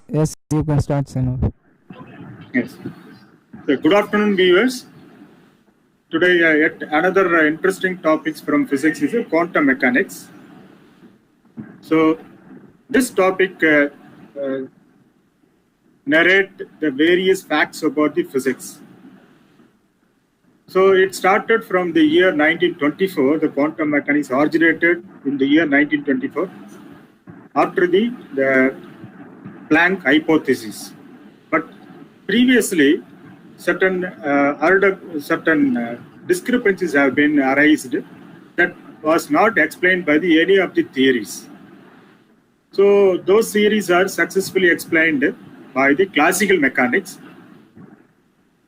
Yes, you can start, Sinu. Yes. So, good afternoon, viewers. Today, yet another interesting topics from physics is quantum mechanics. So, this topic narrate the various facts about the physics. So, it started from the year 1924. The quantum mechanics originated in the year 1924 after the Planck hypothesis. But previously, certain discrepancies have been arised that was not explained by any of the theories. So those theories are successfully explained by the classical mechanics,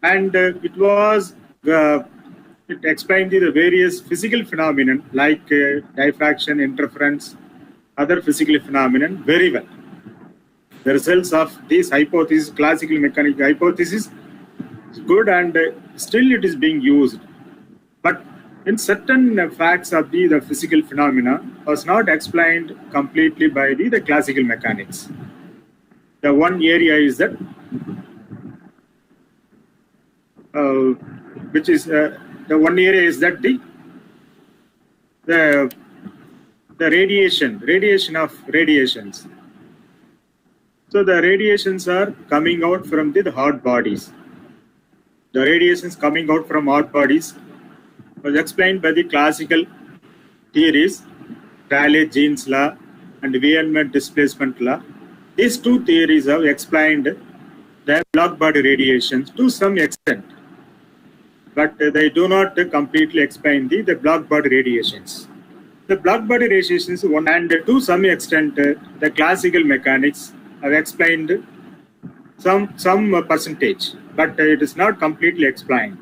and it explained the various physical phenomena like diffraction, interference, other physical phenomena very well. The results of this hypothesis, classical mechanics hypothesis, is good, and still it is being used. But in certain facts of the physical phenomena was not explained completely by the classical mechanics. The one area is that, the one area is that the radiation of radiations. So the radiations are coming out from the hot bodies. The radiations coming out from hot bodies was explained by the classical theories, Rayleigh-Jeans law and Wehrmann displacement law. These two theories have explained the black body radiations to some extent, but they do not completely explain the black body radiations. The black body radiations, one, and to some extent, the classical mechanics have explained some percentage, but it is not completely explained.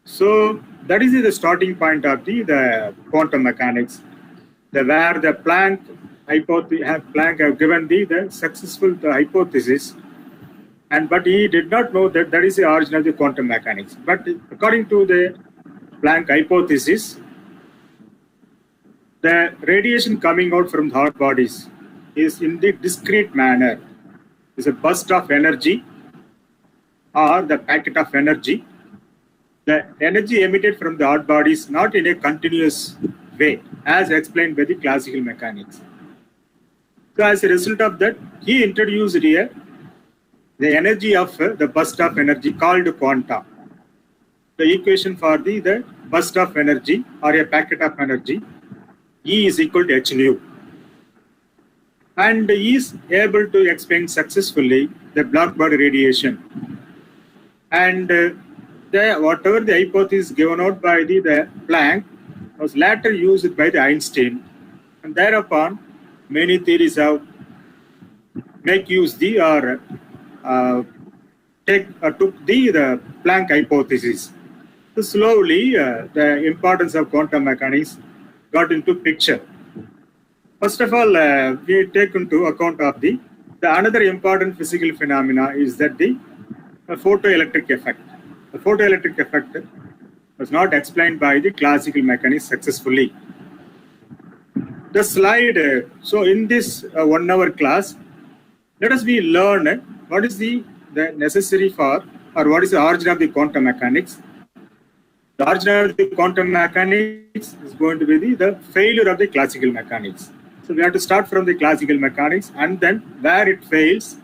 So that is the starting point of the quantum mechanics, where the Planck have given the successful hypothesis, but he did not know that is the origin of the quantum mechanics. But according to the Planck hypothesis, the radiation coming out from hot bodies is in the discrete manner. It's a burst of energy or the packet of energy. The energy emitted from the hot bodies not in a continuous way, as explained by the classical mechanics. So as a result of that, he introduced here the energy of the burst of energy called quanta. The equation for the burst of energy or a packet of energy, E is equal to h nu. And he is able to explain successfully the black body radiation. And whatever the hypothesis given out by the Planck was later used by the Einstein, and thereupon many theories have make use took the Planck hypothesis. So slowly, the importance of quantum mechanics got into picture. First of all, we take into account of the another important physical phenomena is that the photoelectric effect. The photoelectric effect was not explained by the classical mechanics successfully. The slide, so in this 1 hour class, let us learn what is the necessary for, or what is the origin of the quantum mechanics. The origin of the quantum mechanics is going to be the failure of the classical mechanics. So we have to start from the classical mechanics, and then where it fails,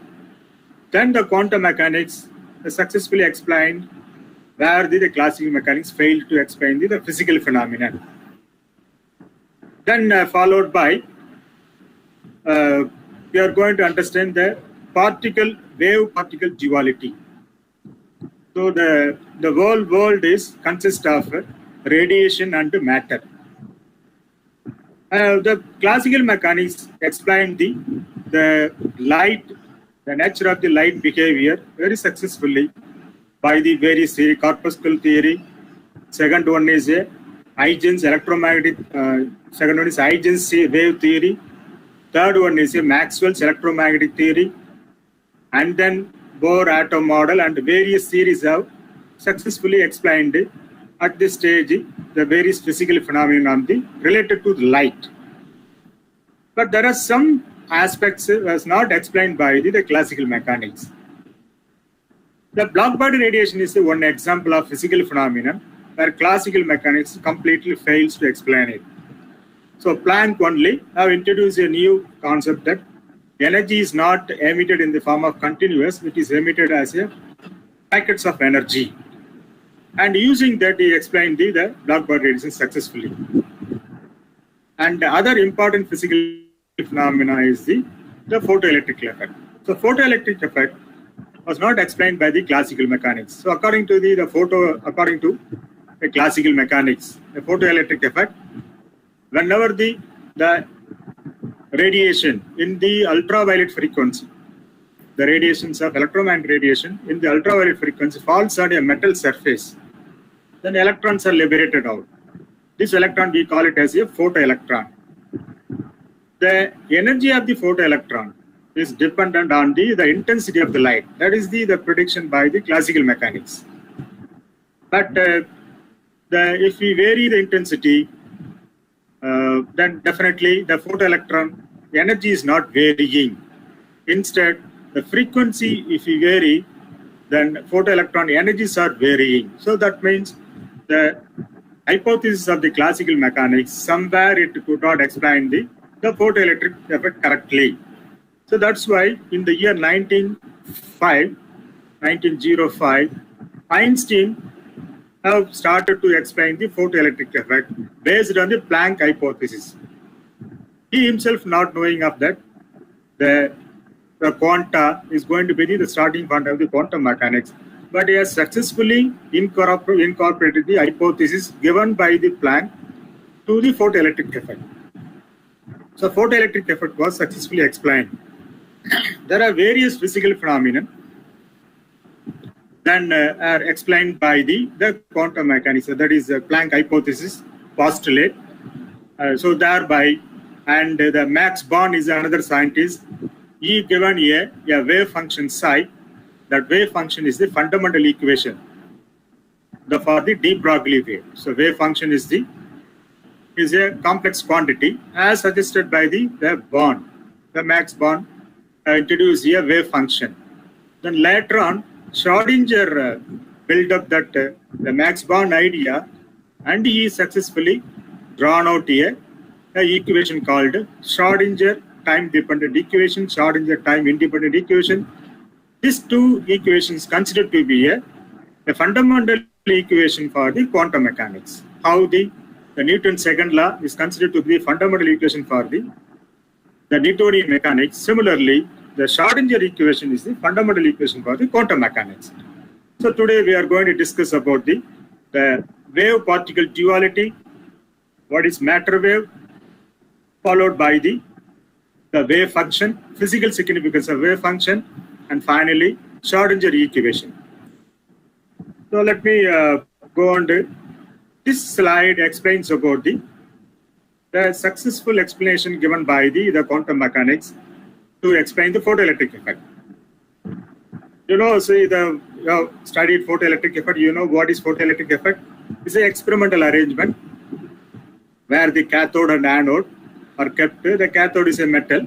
then the quantum mechanics successfully explained where the classical mechanics failed to explain the physical phenomenon. Then followed by, we are going to understand the wave-particle duality. So the whole world consists of radiation and matter. The classical mechanics explained the light, the nature of the light behavior very successfully by the various theory, corpuscle theory. Second one is Huygens electromagnetic. Second one is Huygens wave theory. Third one is Maxwell's electromagnetic theory, and then Bohr atom model, and various theories have successfully explained at this stage the various physical phenomena related to the light. But there are some aspects was not explained by the classical mechanics. The black body radiation is the one example of physical phenomenon where classical mechanics completely fails to explain it. So Planck only have introduced a new concept that energy is not emitted in the form of continuous, it is emitted as a packets of energy. And using that, he explained the black body radiation successfully. And the other important physical phenomena is the photoelectric effect. So photoelectric effect was not explained by the classical mechanics. So according to the classical mechanics, the photoelectric effect, whenever the radiation in the ultraviolet frequency, the radiations of electromagnetic radiation in the ultraviolet frequency falls on a metal surface, then electrons are liberated out. This electron, we call it as a photoelectron. The energy of the photoelectron is dependent on the intensity of the light. That is the prediction by the classical mechanics. But if we vary the intensity, then definitely the photoelectron energy is not varying. Instead, the frequency, if we vary, then photoelectron energies are varying. So that means the hypothesis of the classical mechanics, somewhere it could not explain the photoelectric effect correctly. So that's why in the year 1905, Einstein have started to explain the photoelectric effect based on the Planck hypothesis. He himself not knowing of that, the quanta is going to be the starting point of the quantum mechanics, but he has successfully incorporated the hypothesis given by the Planck to the photoelectric effect. So photoelectric effect was successfully explained. There are various physical phenomena then are explained by the quantum mechanics. So that is the Planck hypothesis postulate. So thereby, and the Max Born is another scientist. He given a wave function psi. That wave function is the fundamental equation for the de Broglie wave. So wave function is a complex quantity as suggested by the Born. The Max Born introduced a wave function. Then later on, Schrödinger built up that the Max Born idea, and he successfully drawn out a equation called Schrödinger time-dependent equation, Schrödinger time-independent equation. These two equations considered to be a fundamental equation for the quantum mechanics. How the Newton's second law is considered to be the fundamental equation for the Newtonian mechanics. Similarly, the Schrödinger equation is the fundamental equation for the quantum mechanics. So today we are going to discuss about the wave-particle duality, what is matter wave, followed by the wave function, physical significance of wave function, and finally Schrödinger equation. So let me go on to this slide explains about the successful explanation given by the quantum mechanics to explain the photoelectric effect. You know, see you have studied photoelectric effect. You know what is photoelectric effect? It's an experimental arrangement where the cathode and anode are kept. The cathode is a metal.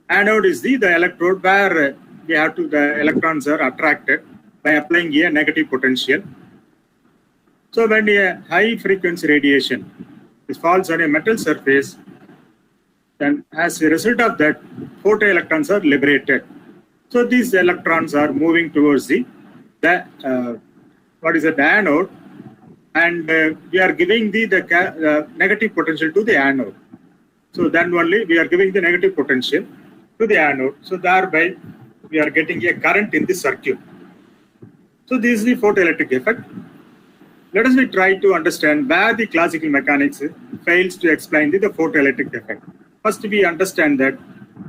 Anode is the electrode where the electrons are attracted by applying a negative potential. So when a high frequency radiation falls on a metal surface, then as a result of that, photoelectrons are liberated. So these electrons are moving towards the anode, and we are giving the negative potential to the anode. So then only we are giving the negative potential to the anode. So thereby we are getting a current in the circuit. So this is the photoelectric effect. Let us try to understand where the classical mechanics fails to explain the photoelectric effect. First, we understand that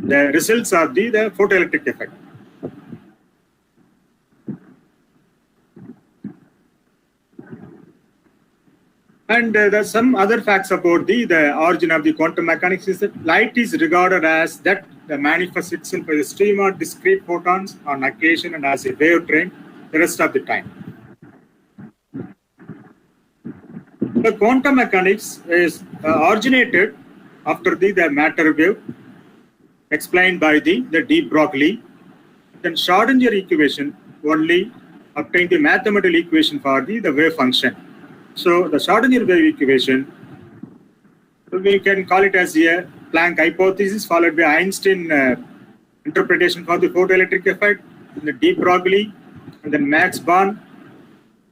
the results of the photoelectric effect. And there's some other facts about the origin of the quantum mechanics is that light is regarded as that manifests itself as a stream of discrete photons on occasion and as a wave train the rest of the time. The quantum mechanics is originated after the matter wave, explained by the de Broglie. Then Schrodinger equation only obtained the mathematical equation for the wave function. So the Schrodinger wave equation, we can call it as a Planck hypothesis followed by Einstein interpretation for the photoelectric effect, the de Broglie, and then Max Born,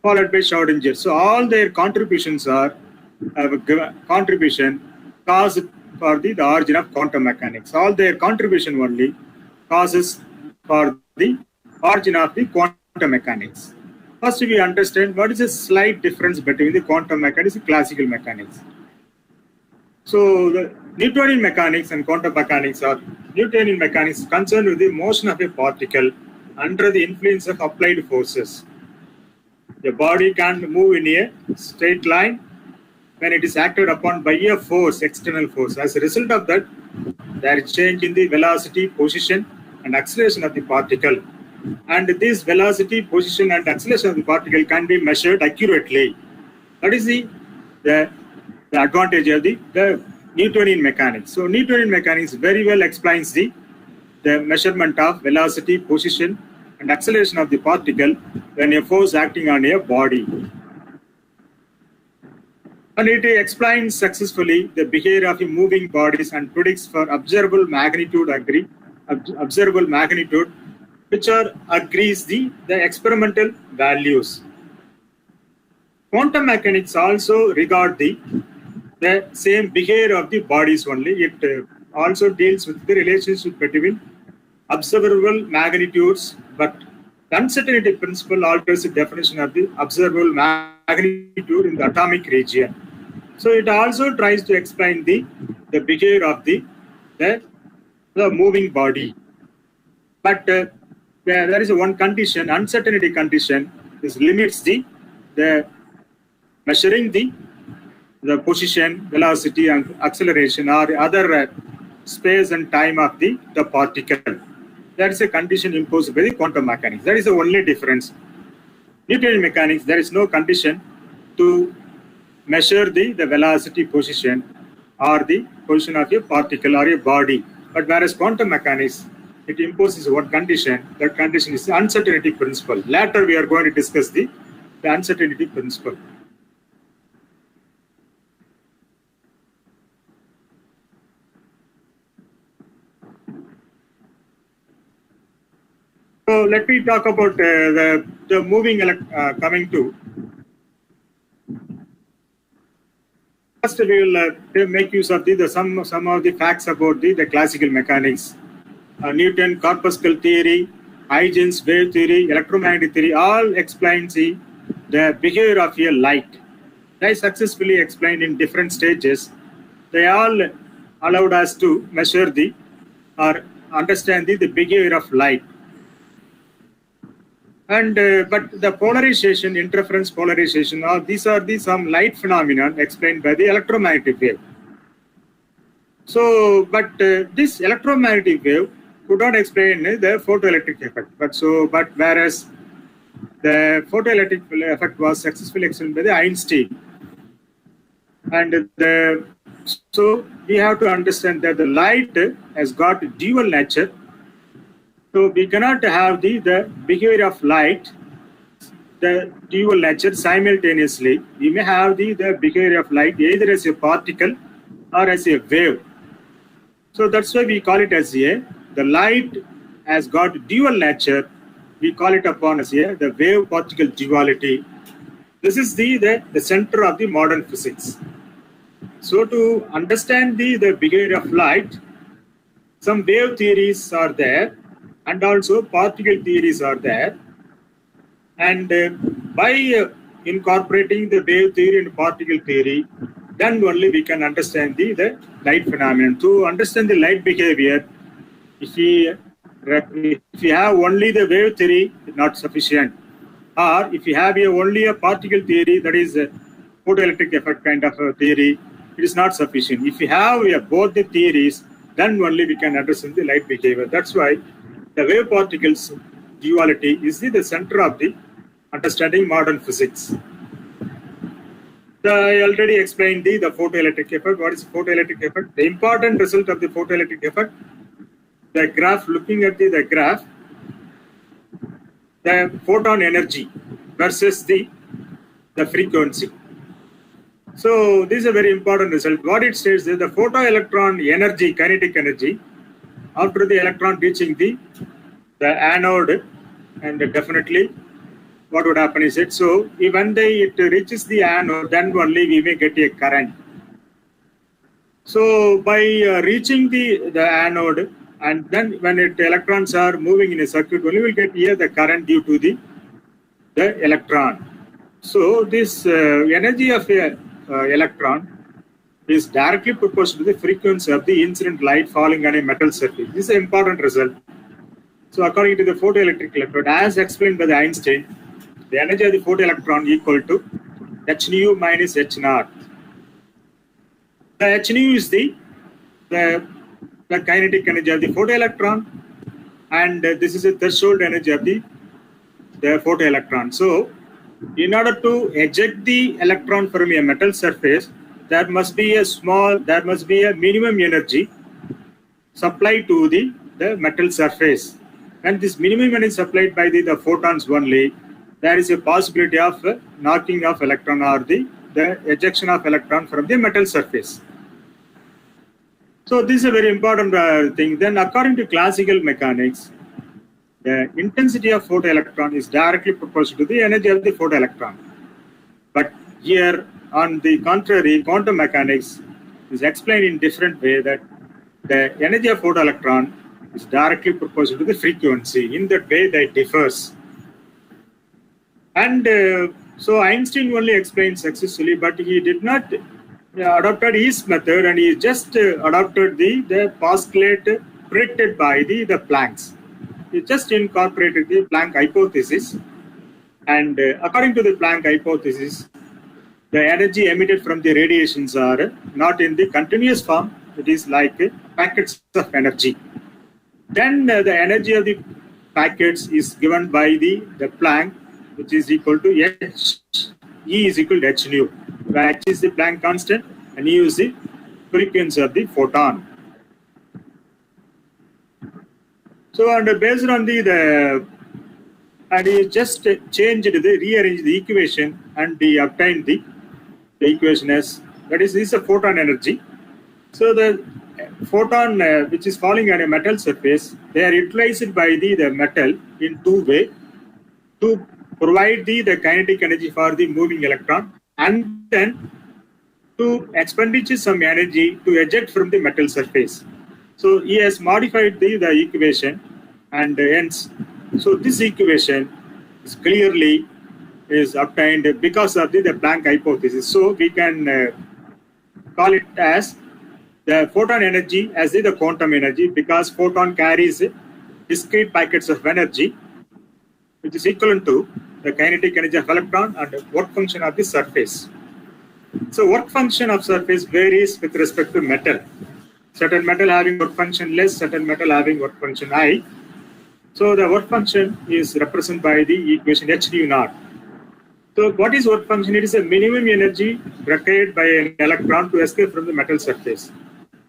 followed by Schrodinger. So all their contributions are contribution caused for the origin of quantum mechanics. All their contribution only causes for the origin of the quantum mechanics. First, we understand what is a slight difference between the quantum mechanics and classical mechanics. So the Newtonian mechanics and quantum mechanics are Newtonian mechanics concerned with the motion of a particle under the influence of applied forces. The body can move in a straight line when it is acted upon by a force, external force. As a result of that, there is change in the velocity, position, and acceleration of the particle. And this velocity, position, and acceleration of the particle can be measured accurately. That is the advantage of the Newtonian mechanics. So Newtonian mechanics very well explains the measurement of velocity, position, and acceleration of the particle when a force acting on a body. And it explains successfully the behavior of moving bodies and predicts for observable magnitude, which agrees the experimental values. Quantum mechanics also regard the same behavior of the bodies only. It also deals with the relationship between observable magnitudes, but the uncertainty principle alters the definition of the observable magnitude in the atomic region. So it also tries to explain the behavior of the moving body. But there is one condition, uncertainty condition. This limits the measuring the position, velocity, and acceleration, or other space and time of the particle. That is a condition imposed by the quantum mechanics. That is the only difference. Newtonian mechanics, there is no condition to measure the velocity, position, or the position of a particle or a body. But whereas quantum mechanics, it imposes one condition. That condition is the uncertainty principle. Later, we are going to discuss the uncertainty principle. So let me talk about the moving coming to. First, we will make use of some of the facts about the classical mechanics. Newton corpuscle theory, Huygens wave theory, electromagnetic theory, all explains the behavior of a light. They successfully explained in different stages. They all allowed us to measure or understand the behavior of light. And but the polarization, interference polarization, these are some light phenomena explained by the electromagnetic wave. So, but this electromagnetic wave could not explain the photoelectric effect. But whereas the photoelectric effect was successfully explained by the Einstein, and so we have to understand that the light has got dual nature. So we cannot have the behavior of light, the dual nature simultaneously. We may have the behavior of light either as a particle or as a wave. So that's why we call it as the light has got dual nature. We call it upon as the wave particle duality. This is the center of the modern physics. So to understand the behavior of light, some wave theories are there, and also particle theories are there. And by incorporating the wave theory and particle theory, then only we can understand the light phenomenon. To understand the light behavior, if you have only the wave theory, it's not sufficient. Or if you have only a particle theory, that is a photoelectric effect kind of a theory, it is not sufficient. If you have both the theories, then only we can understand the light behavior. That's why the wave particles duality is the center of the understanding modern physics. I already explained the photoelectric effect. What is photoelectric effect? The important result of the photoelectric effect the graph, looking at the graph, the photon energy versus the frequency. So this is a very important result. What it says is the photoelectron energy, kinetic energy, after the electron reaching the anode, and definitely what would happen is it. So when it reaches the anode, then only we may get a current. So by reaching the anode, and then when electrons are moving in a circuit, only will get here the current due to the electron. So this energy of a electron is directly proportional to the frequency of the incident light falling on a metal surface. This is an important result. So according to the photoelectric electrode, as explained by Einstein, the energy of the photoelectron equal to h nu minus h naught. The h nu is the kinetic energy of the photoelectron, and this is a threshold energy of the photoelectron. So in order to eject the electron from a metal surface, there must be a minimum energy supplied to the metal surface. And this minimum energy supplied by the photons only, there is a possibility of knocking off electron or the ejection of electron from the metal surface. So this is a very important thing. Then according to classical mechanics, the intensity of photoelectron is directly proportional to the energy of the photoelectron. But here, on the contrary, quantum mechanics is explained in different way, that the energy of photoelectron is directly proportional to the frequency. In that way, that differs. And so Einstein only explained successfully, but he did not adopted his method, and he just adopted the postulate predicted by the Planck's. He just incorporated the Planck hypothesis, and according to the Planck hypothesis, the energy emitted from the radiations are not in the continuous form, it is like packets of energy. Then the energy of the packets is given by the Planck, which is equal to h, E is equal to h nu, where h is the Planck constant and E is the frequency of the photon. So, and based on and he just rearranged the equation, and he obtained the equation as, that is, this is a photon energy. So the photon which is falling on a metal surface, they are utilized by the metal in two ways, to provide the kinetic energy for the moving electron, and then to expenditure some energy to eject from the metal surface. So he has modified the equation, and hence, so this equation is clearly obtained because of the Planck hypothesis. So we can call it as the photon energy as the quantum energy, because photon carries discrete packets of energy, which is equivalent to the kinetic energy of electron and work function of the surface. So work function of surface varies with respect to metal. Certain metal having work function less, certain metal having work function high. So the work function is represented by the equation h nu naught. So what is work function? It is a minimum energy required by an electron to escape from the metal surface.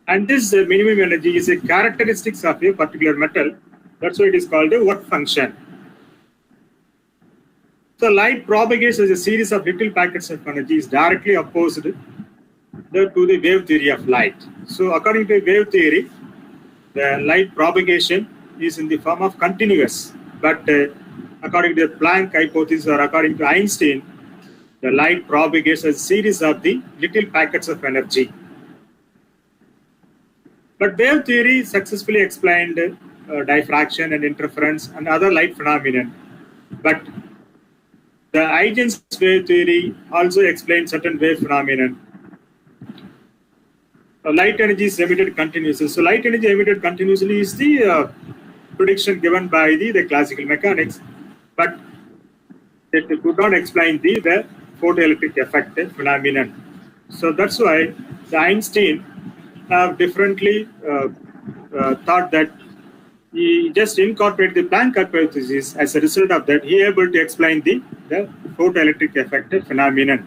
And this minimum energy is a characteristic of a particular metal. That's why it is called a work function. So light propagates as a series of little packets of energy, is directly opposed to the wave theory of light. So according to wave theory, the light propagation is in the form of continuous. But according to the Planck hypothesis, or according to Einstein, the light propagates as a series of the little packets of energy. But wave theory successfully explained diffraction and interference and other light phenomena. But the Huygens wave theory also explains certain wave phenomena. Light energy is emitted continuously. So light energy emitted continuously is the prediction given by the classical mechanics, but it could not explain the photoelectric effect phenomenon. So that's why the Einstein have differently thought that he just incorporated the Planck hypothesis. As a result of that, he able to explain the photoelectric effect phenomenon.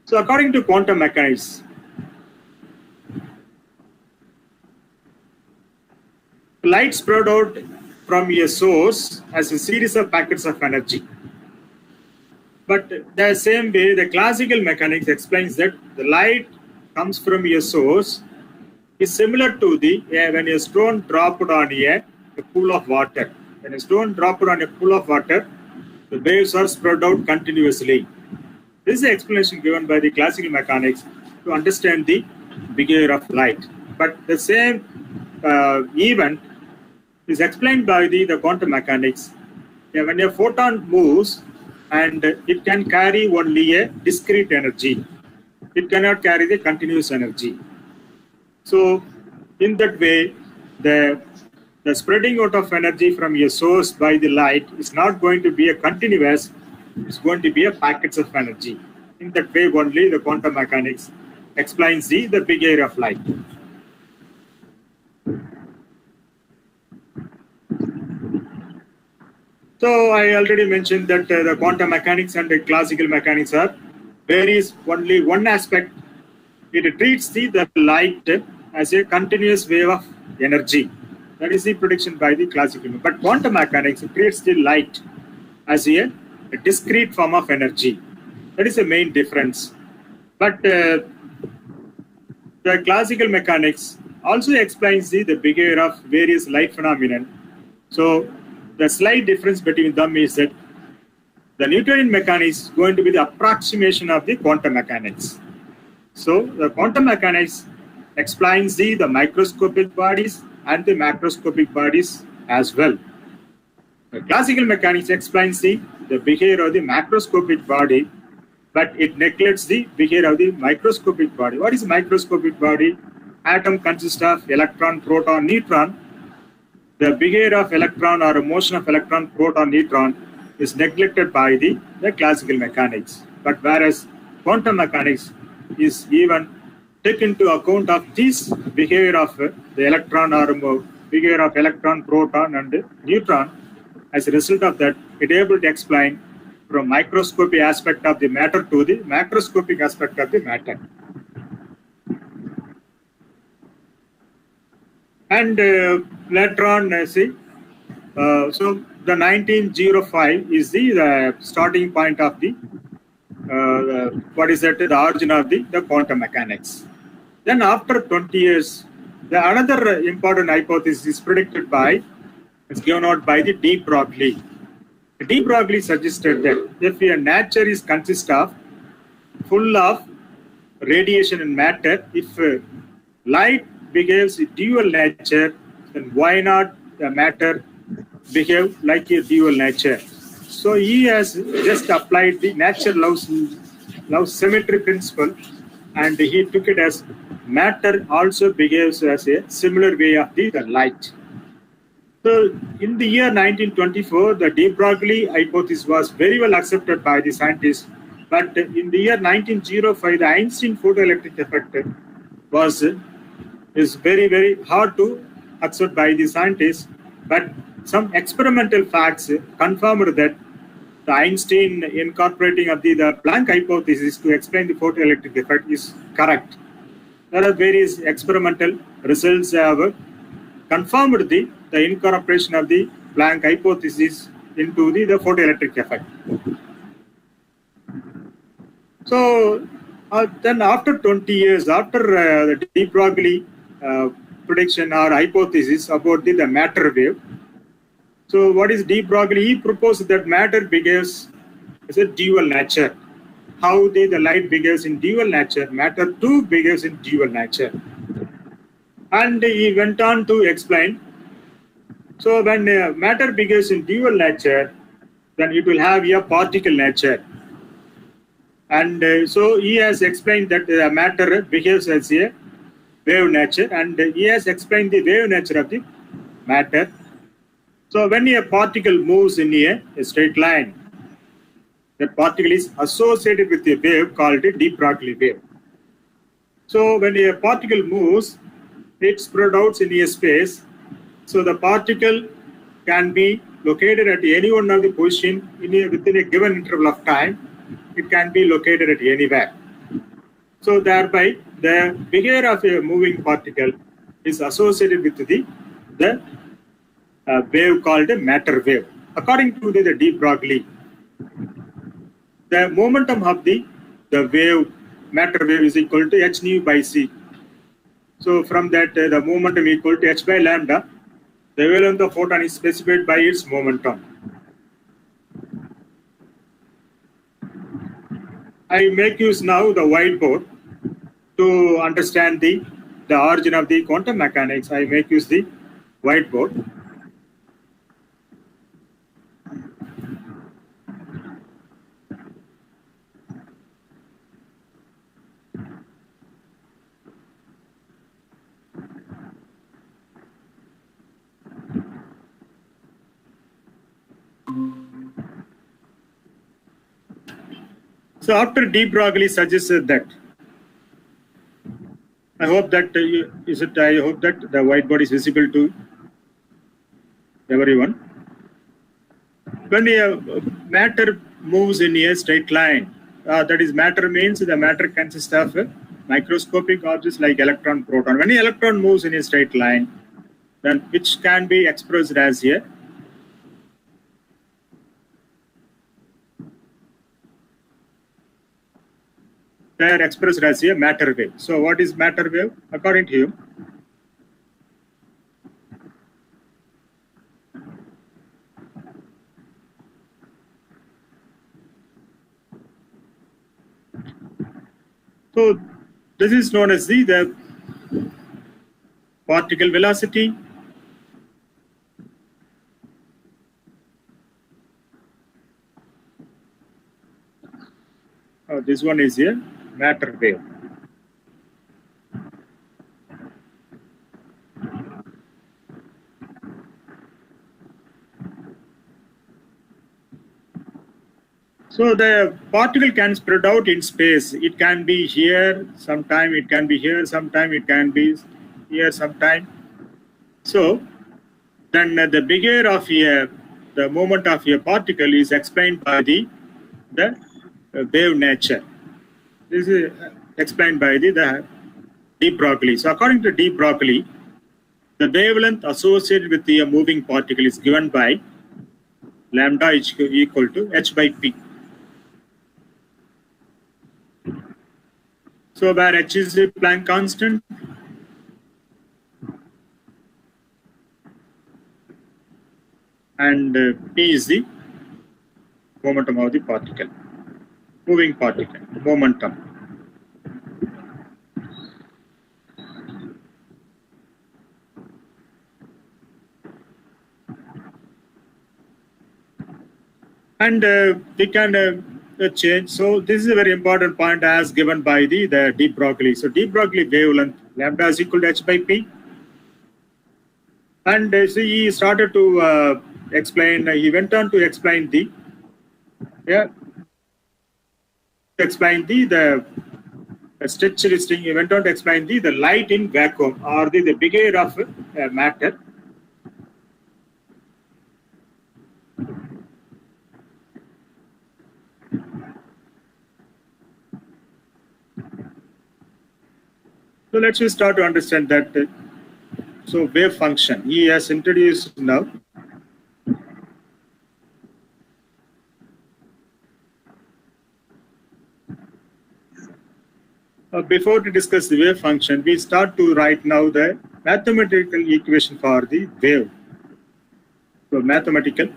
So according to quantum mechanics, Light spread out from a source as a series of packets of energy. But the same way, the classical mechanics explains that the light comes from a source is similar to the when a stone dropped on a pool of water. When a stone dropped on a pool of water, the waves are spread out continuously. This is the explanation given by the classical mechanics to understand the behavior of light. But the same event is explained by the quantum mechanics. When a photon moves and it can carry only a discrete energy, it cannot carry the continuous energy. So in that way, the spreading out of energy from a source by the light is not going to be a continuous, it's going to be a packets of energy. In that way only the quantum mechanics explains the behavior of light. So I already mentioned that the quantum mechanics and the classical mechanics are varies only one aspect. It treats the light as a continuous wave of energy. That is the prediction by the classical. But quantum mechanics treats the light as a discrete form of energy. That is the main difference. But the classical mechanics also explains the behavior of various light phenomena. So the slight difference between them is that the Newtonian mechanics is going to be the approximation of the quantum mechanics. So the quantum mechanics explains the microscopic bodies and the macroscopic bodies as well. The classical mechanics explains the behavior of the macroscopic body, but it neglects the behavior of the microscopic body. What is a microscopic body? Atom consists of electron, proton, neutron. The behavior of electron or motion of electron, proton, neutron is neglected by the classical mechanics. But whereas quantum mechanics is even take into account of this behavior of the electron or behavior of electron, proton and neutron. As a result of that, it is able to explain from microscopic aspect of the matter to the macroscopic aspect of the matter. And later on, so the 1905 is the starting point of the the origin of the quantum mechanics. Then after 20 years, another important hypothesis is predicted by, it's given out by the de Broglie. De Broglie suggested that if a nature is full of radiation and matter, if light behaves in dual nature, then why not the matter behave like a dual nature? So he has just applied the nature loves symmetry principle, and he took it as matter also behaves as a similar way of the light. So in the year 1924, the de Broglie hypothesis was very well accepted by the scientists. But in the year 1905, the Einstein photoelectric effect is very, very hard to accept by the scientists. But some experimental facts confirmed that the Einstein incorporating of the Planck hypothesis to explain the photoelectric effect is correct. There are various experimental results have confirmed the incorporation of the Planck hypothesis into the photoelectric effect. So then after 20 years, after the de Broglie prediction or hypothesis about the matter wave, so what is de Broglie? He proposed that matter behaves as a dual nature. How the light behaves in dual nature, matter too behaves in dual nature. And he went on to explain, so when matter behaves in dual nature, then it will have a particle nature. And so he has explained that the matter behaves as a wave nature, and he has explained the wave nature of the matter. So when a particle moves in a straight line, that particle is associated with a wave called a de Broglie wave. So when a particle moves, it spread out in a space. So the particle can be located at any one of the position within a given interval of time. It can be located at anywhere. So thereby, the behavior of a moving particle is associated with the a wave called a matter wave. According to the de Broglie, the momentum of the wave, matter wave, is equal to h nu by c. So from that, the momentum equal to h by lambda. The wavelength of photon is specified by its momentum. I make use now the whiteboard to understand the origin of the quantum mechanics. I make use the whiteboard. So after de Broglie suggested that, I hope that I hope that the whiteboard is visible to everyone. When matter moves in a straight line, that is, matter means the matter consists of microscopic objects like electron, proton. When the electron moves in a straight line, then which can be expressed as a they are expressed as a matter wave. So what is matter wave according to you? So this is known as the particle velocity. This one is a matter wave. So the particle can spread out in space. It can be here sometime, it can be here sometime, it can be here sometime. So then the behavior of the moment of a particle is explained by the wave nature. This is explained by the de Broglie. So according to de Broglie, the wavelength associated with the moving particle is given by lambda is equal to h by p. So where h is the Planck constant, and p is the momentum of the particle, moving particle, momentum. And we can change. So this is a very important point as given by the de Broglie. So de Broglie wavelength lambda is equal to h by p. And so he started to explain. He went on to explain the stretched string. He went on to explain the light in vacuum, or the behavior of matter. So let's just start to understand that. So wave function, he has introduced now. Before to discuss the wave function, we start to write now the mathematical equation for the wave. So mathematical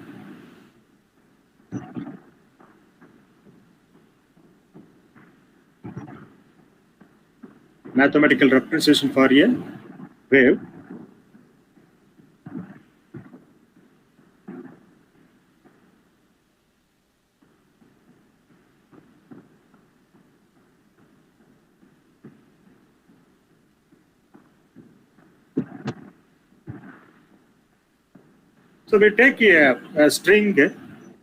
representation for a wave. So we take a string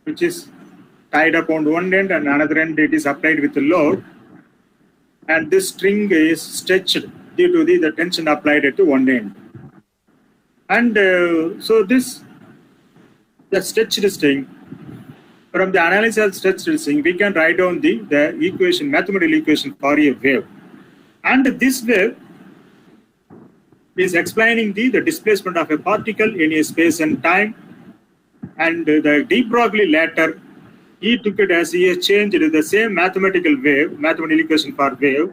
which is tied up on one end, and another end it is applied with a load, and this string is stretched due to the tension applied at one end. And so the stretched string, from the analysis of stretched string, we can write down the equation, mathematical equation for a wave. And this wave is explaining the displacement of a particle in a space and time. And the de Broglie later, he took it as he has changed the same mathematical equation for wave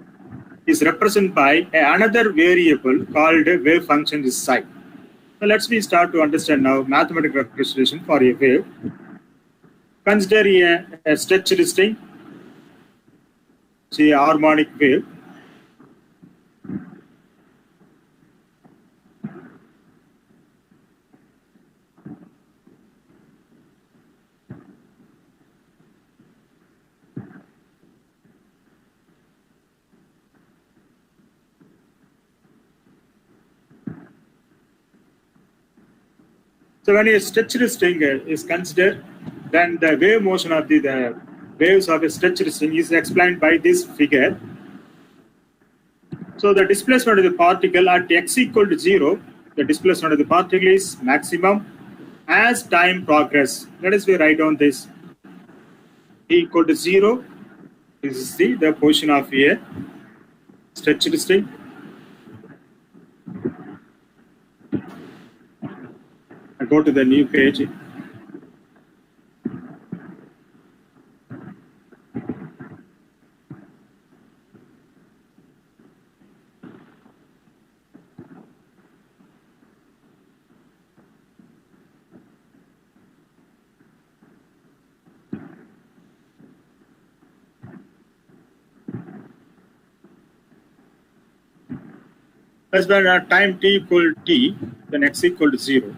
is represented by another variable called wave function is psi. So let's we start to understand now mathematical representation for a wave. Consider a stretched string, say harmonic wave. So when a stretched string is considered, then the wave motion of the waves of a stretched string is explained by this figure. So the displacement of the particle at x equal to 0, the displacement of the particle is maximum as time progress. Let us write down this. T equal to 0, this is the position of a stretched string. I go to the new page. As when time t equal t, then x equal to 0.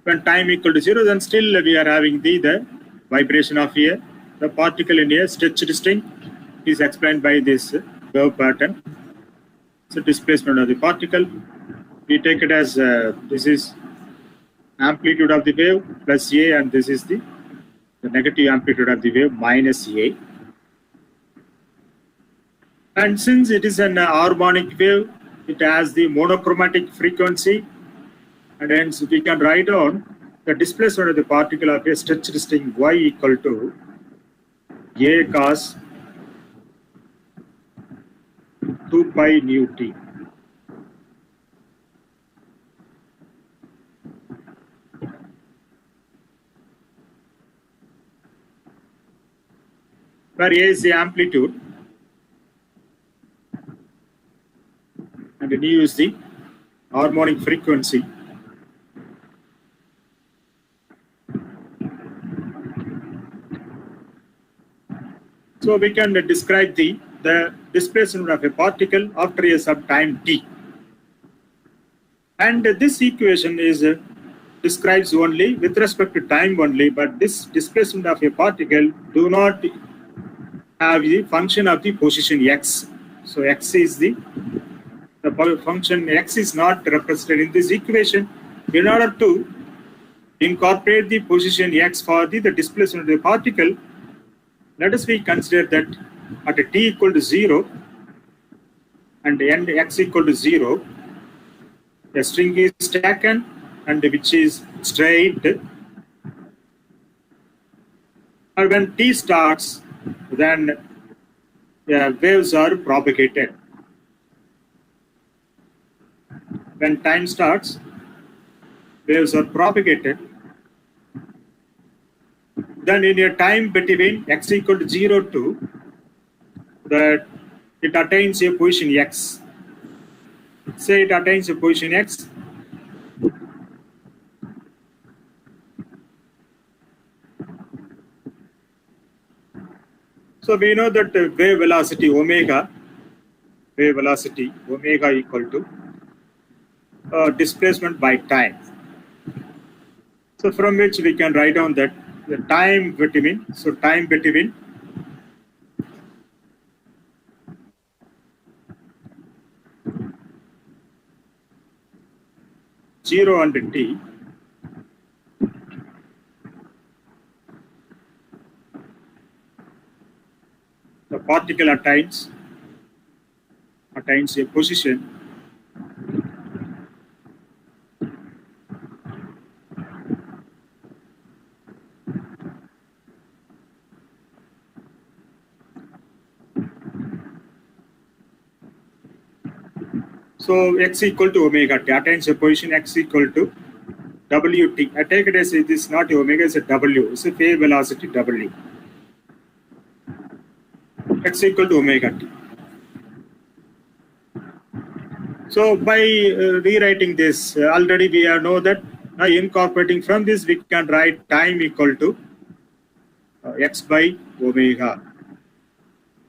When time equal to 0, then still we are having the vibration of the particle in a stretched string is explained by this wave pattern. So displacement of the particle, we take it as this is amplitude of the wave plus a, and this is the negative amplitude of the wave minus a. And since it is an harmonic wave, it has the monochromatic frequency, and hence we can write down the displacement of the particle of a stretched string y equal to a cos 2 pi nu t. Where a is the amplitude and nu is the harmonic frequency. So we can describe the displacement of a particle after a sub time t. And this equation is describes only with respect to time only, but this displacement of a particle do not have the function of the position x. So x is the function x is not represented in this equation. In order to incorporate the position x for the displacement of the particle, let us consider that at a t equal to 0 and n x equal to 0, a string is taken and which is straight. And when t starts, then waves are propagated. When time starts, waves are propagated. Then in a time between x equal to 0 to that it attains a position x. Say it attains a position x. So we know that wave velocity omega equal to displacement by time. So from which we can write down that the time between, so time between zero and t, the particle attains a position So x equal to omega t attains a position x equal to wt. I take it as it is not omega, it's a w. It's a phase velocity w. X equal to omega t. So by rewriting this, already we know that incorporating from this, we can write time equal to x by omega.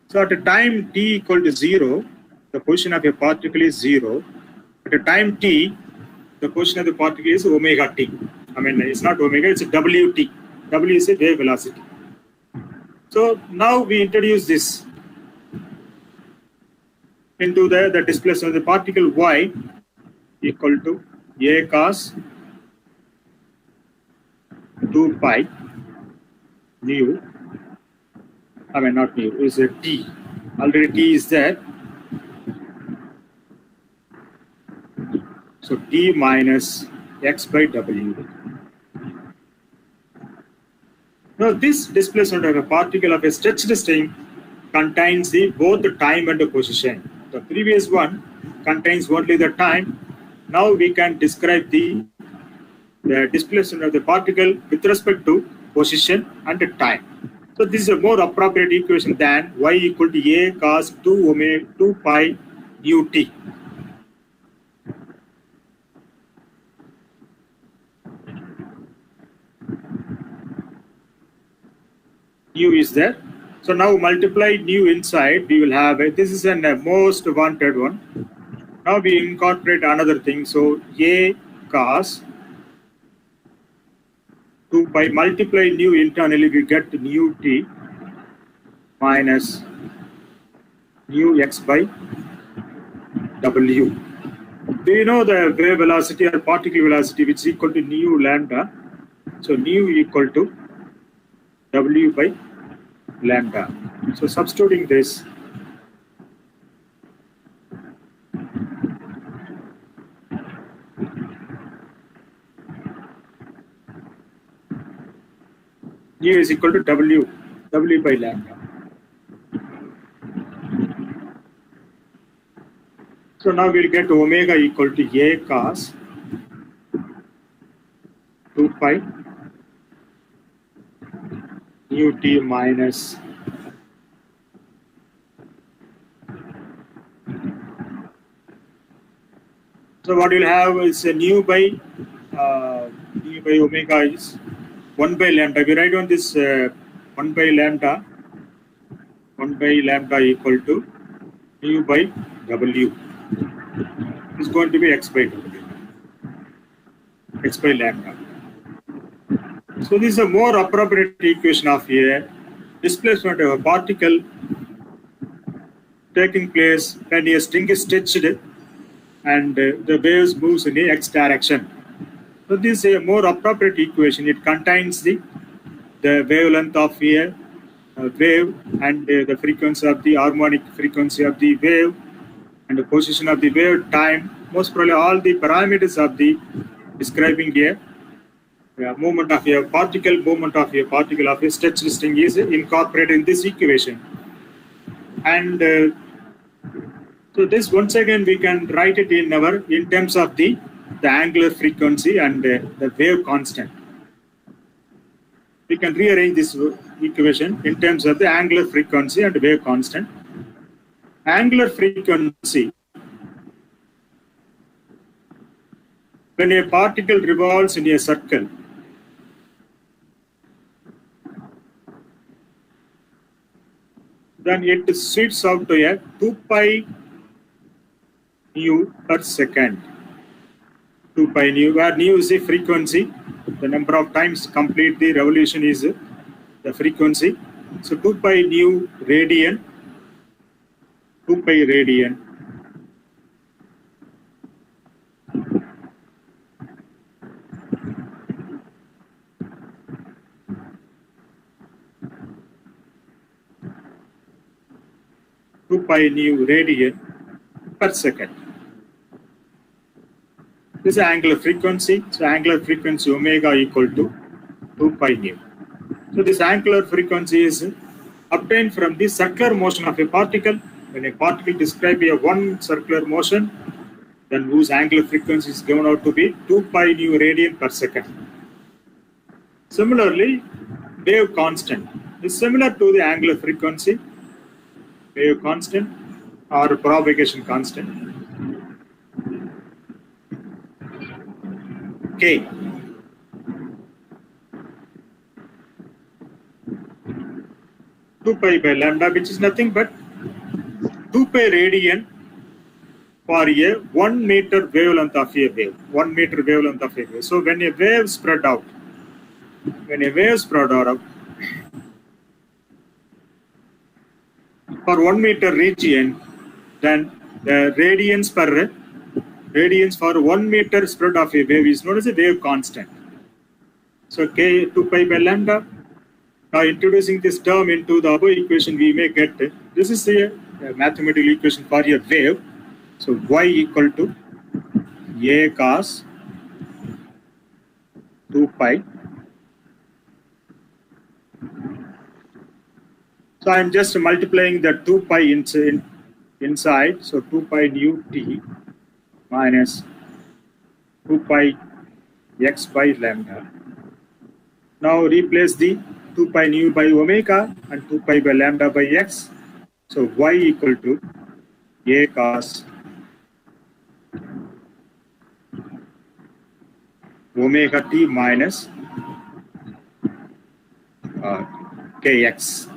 So at a time t equal to 0, the position of a particle is 0. At a time t, the position of the particle is omega t. I mean, it's not omega, it's a wt. W is a wave velocity. So now we introduce this into the displacement of the particle y equal to a cos 2 pi nu. I mean, not nu, is a t. Already t is there. So t minus x by w. Now this displacement of a particle of a stretched string contains both the time and the position. The previous one contains only the time. Now we can describe the displacement of the particle with respect to position and the time. So this is a more appropriate equation than y equal to a cos 2 pi ut. Nu is there. So now multiply nu inside, we will have this is a most wanted one. Now we incorporate another thing. So a cos 2 pi multiply nu internally, we get nu t minus nu x by w. Do you know the wave velocity or particle velocity which is equal to nu lambda? So nu equal to w by lambda. So substituting this, nu is equal to w by lambda. So now we'll get omega equal to a cos 2 pi nu t minus so what you'll have is a nu by omega is 1 by lambda. We write on this 1 by lambda equal to nu by w. Is going to be x by w, x by lambda. So this is a more appropriate equation of a displacement of a particle taking place when a string is stretched and the waves moves in the x direction. So this is a more appropriate equation. It contains the wavelength of a wave and the frequency of the harmonic frequency of the wave and the position of the wave, time, most probably all the parameters of the describing a movement of a particle of a stretched string is incorporated in this equation. And so this once again we can write it in terms of the angular frequency and the wave constant. We can rearrange this equation in terms of the angular frequency and wave constant. Angular frequency, when a particle revolves in a circle, then it shoots out to a 2 pi nu per second. 2 pi nu, where nu is the frequency, the number of times complete the revolution is the frequency. So 2 pi nu radian, 2 pi radian. Two pi nu radian per second. This is angular frequency. So angular frequency omega equal to 2 pi nu. So this angular frequency is obtained from the circular motion of a particle. When a particle describes a one circular motion, then whose angular frequency is given out to be 2 pi nu radian per second. Similarly, wave constant is similar to the angular frequency, wave constant or propagation constant, K. Two pi by lambda, which is nothing but 2 pi radian for a 1 meter wavelength of a wave. 1 meter wavelength of a wave. So when a wave spread out, for 1 meter region, then the radians for 1 meter spread of a wave is known as a wave constant. So K 2 pi by lambda. Now introducing this term into the above equation, we may get this is a mathematical equation for a wave. So y equal to a cos 2 pi. So I am just multiplying the 2 pi inside. So 2 pi nu t minus 2 pi x by lambda. Now replace the 2 pi nu by omega and 2 pi by lambda by x. So y equal to a cos omega t minus kx.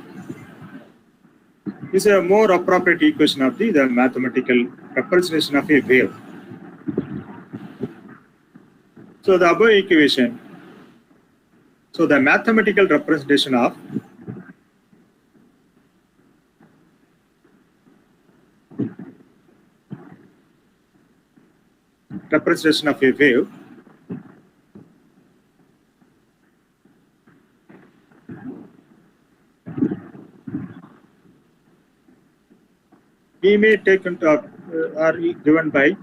This is a more appropriate equation of the mathematical representation of a wave. So the above equation, so the mathematical representation of a wave we may take into are given by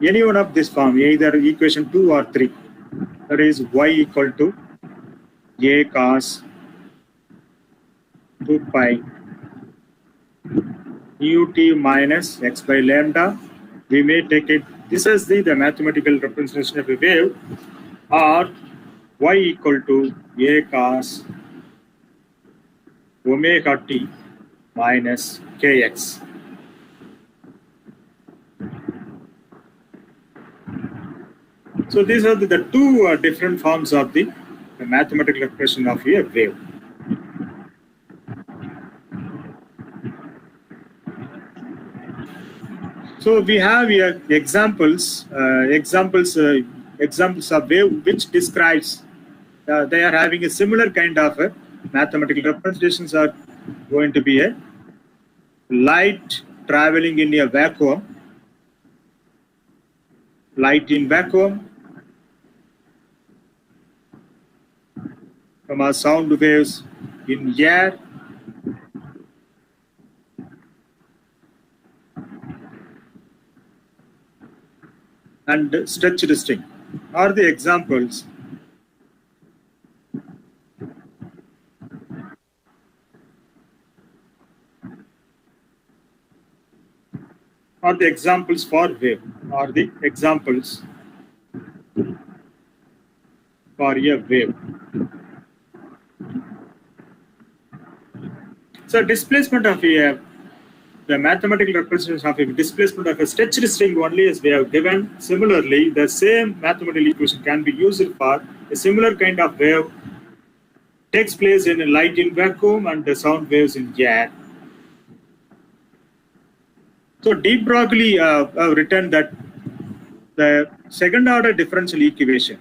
any one of this form, either equation 2 or 3. That is y equal to a cos 2 pi nu t minus x by lambda. We may take it, this is the mathematical representation of a wave, or y equal to a cos omega t minus kx. So these are the two different forms of the mathematical expression of a wave. So we have here examples of wave which describes they are having a similar kind of mathematical representations. Are going to be a light traveling in a vacuum, light in vacuum, from our sound waves in air, and stretched string are the examples for wave, are the examples for a wave. So displacement of a, the mathematical representation of a displacement of a stretched string only as we have given. Similarly, the same mathematical equation can be used for a similar kind of wave takes place in a light in vacuum and the sound waves in air. So de Broglie have written that the second order differential equation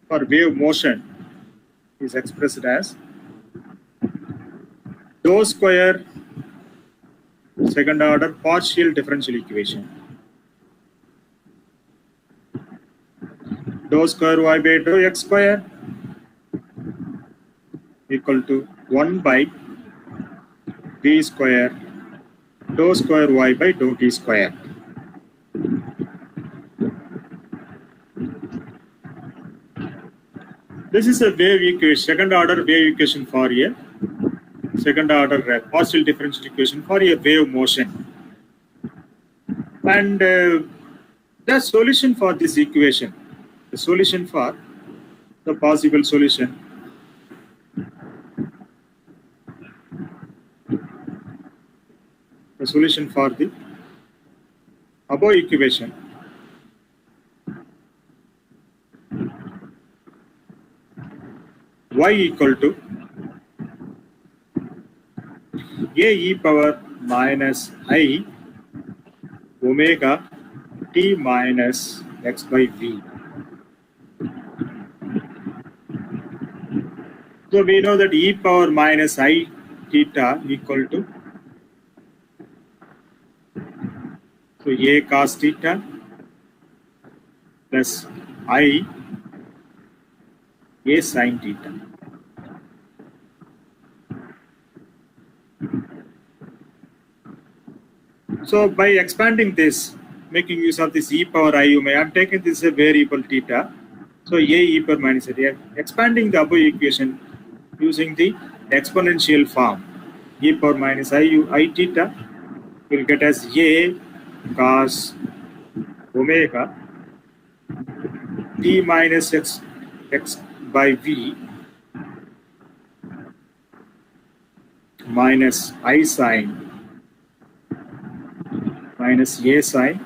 for wave motion is expressed as dou square second order partial differential equation, dou square y by dou x square equal to 1 by v square dou square y by dou t square. This is a wave equation, second order wave equation for a second order partial differential equation for a wave motion. And the solution for this equation, the solution for the possible solution, the solution for the above equation y equal to a e power minus I omega t minus x by v. So we know that e power minus I theta equal to a cos theta plus I a sin theta. So by expanding this, making use of this e power I omega, I am taking this a variable theta. So a e power minus I. Expanding the above equation using the exponential form, e power minus I theta will get as a cos omega t minus x by v minus I sin minus a sin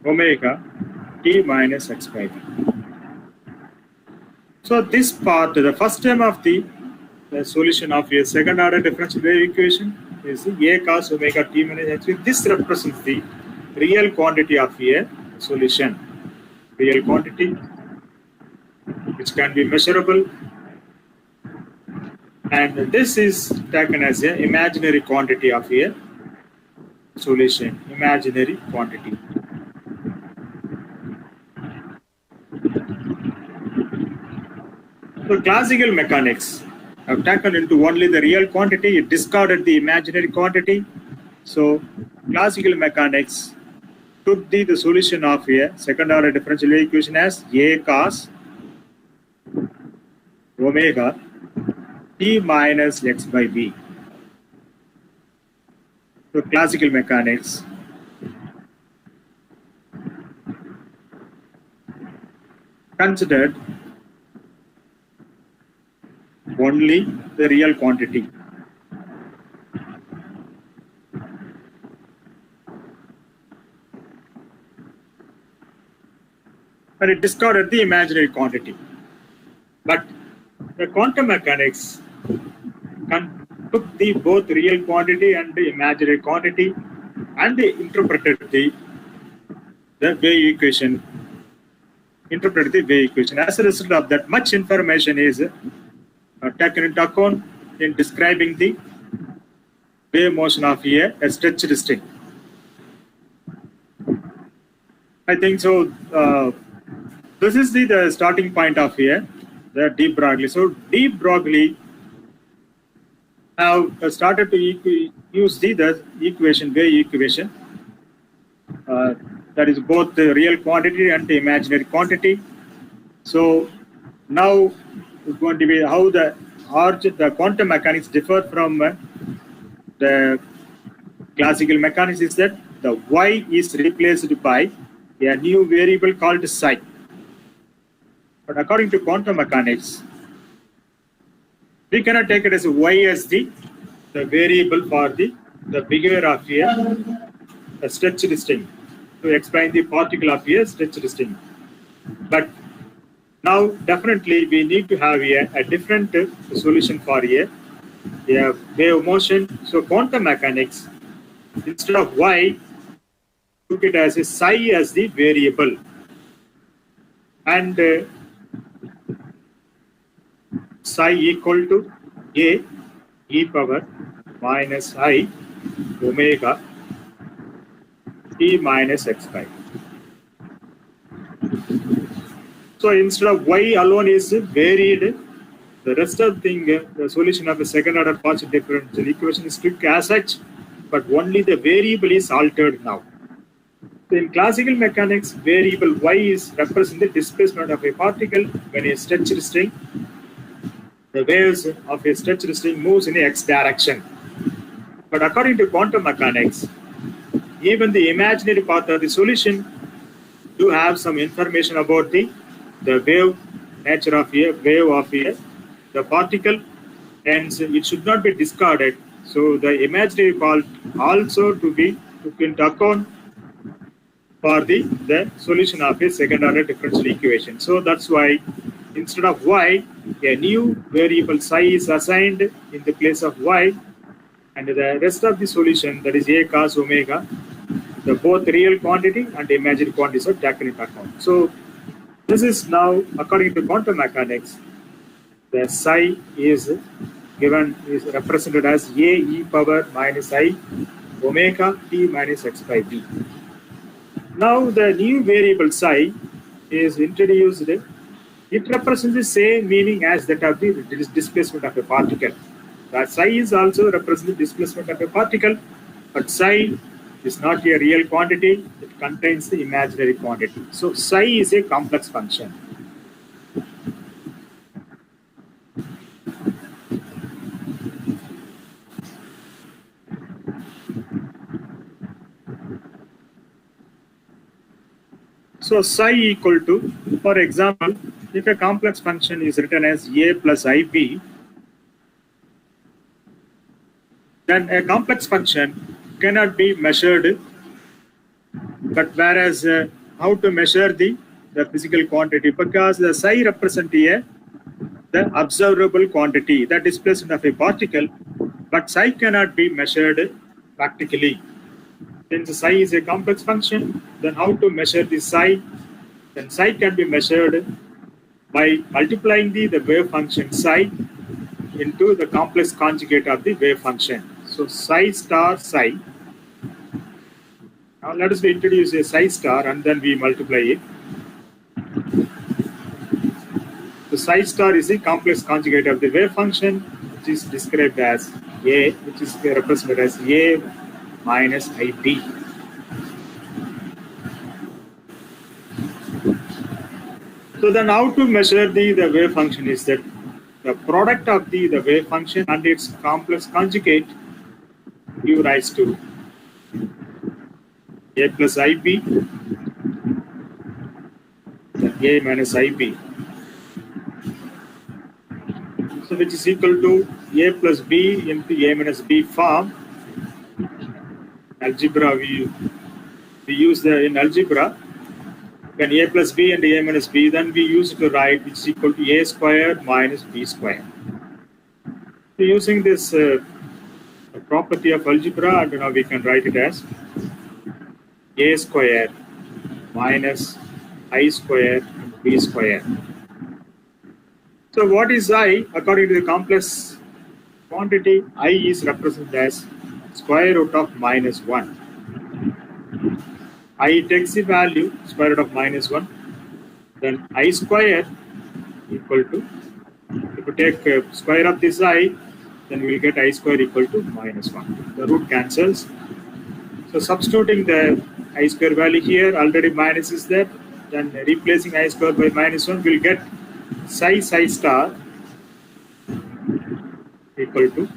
omega t minus x by v. So this part, the first term of the solution of a second order differential wave equation is a cos omega t minus x by v. This represents the real quantity of a solution, real quantity which can be measurable, and this is taken as an imaginary quantity of a solution, imaginary quantity. So classical mechanics have taken into only the real quantity, it discarded the imaginary quantity. So classical mechanics took the solution of a second order differential wave equation as a cos omega t minus x by v. So classical mechanics considered only the real quantity. And it discarded the imaginary quantity. But the quantum mechanics took the both real quantity and the imaginary quantity and they interpreted the wave equation. As a result of that, much information is taken into account in describing the wave motion of a stretched string. I think so. This is the starting point of here, the de Broglie. So de Broglie have started to use the equation, wave equation, that is both the real quantity and the imaginary quantity. So now is going to be how the quantum mechanics differ from the classical mechanics is that the y is replaced by a new variable called psi. But according to quantum mechanics, we cannot take it as y as the variable for the behavior of a stretched string to explain the particle of a stretched string. But now, definitely, we need to have a different solution for a wave motion. So, quantum mechanics, instead of y, took it as a psi as the variable. And psi equal to a e power minus I omega t minus x pi. So instead of y alone is varied, the rest of the thing, the solution of the second order partial differential equation is strict as such, but only the variable is altered now. So in classical mechanics, variable y is represent the displacement of a particle when a stretched string. The waves of a stretched string moves in the x direction. But according to quantum mechanics, even the imaginary part of the solution do have some information about the wave nature of a wave of the particle, and it should not be discarded. So the imaginary part also to be took into account for the solution of a second order differential equation. So that's why instead of y, a new variable psi is assigned in the place of y, and the rest of the solution, that is a cos omega, the both real quantity and imaginary quantities are taken into account. So this is now, according to quantum mechanics, the psi is represented as a e power minus I omega t minus x by b. Now the new variable psi is introduced. It represents the same meaning as that of the displacement of a particle. The psi is also representing the displacement of a particle, but psi is not a real quantity. It contains the imaginary quantity. So psi is a complex function. So psi equal to, for example, if a complex function is written as a plus ib, then a complex function cannot be measured. But whereas how to measure the physical quantity, because the psi represents the observable quantity, the displacement of a particle, but psi cannot be measured practically. Since psi is a complex function, then how to measure the psi? Then psi can be measured by multiplying the wave function psi into the complex conjugate of the wave function. So psi star psi. Now let us introduce a psi star and then we multiply it. So psi star is the complex conjugate of the wave function, which is described as a, which is represented as a minus ib. So then how to measure the wave function is that the product of the wave function and its complex conjugate give rise to a plus ib, a minus ib. So which is equal to a plus b into a minus b form. Algebra we use in algebra. When a plus b and a minus b, then we use it to write which is equal to a squared minus b squared. So using this property of algebra, and now we can write it as a squared minus I squared and b squared. So what is I? According to the complex quantity, I is represented as square root of minus 1. I takes the value square root of minus 1. Then I squared equal to, if you take square of this I, then we will get I squared equal to minus 1. The root cancels. So substituting the I square value here, already minus is there. Then replacing I square by minus 1, we will get psi star equal to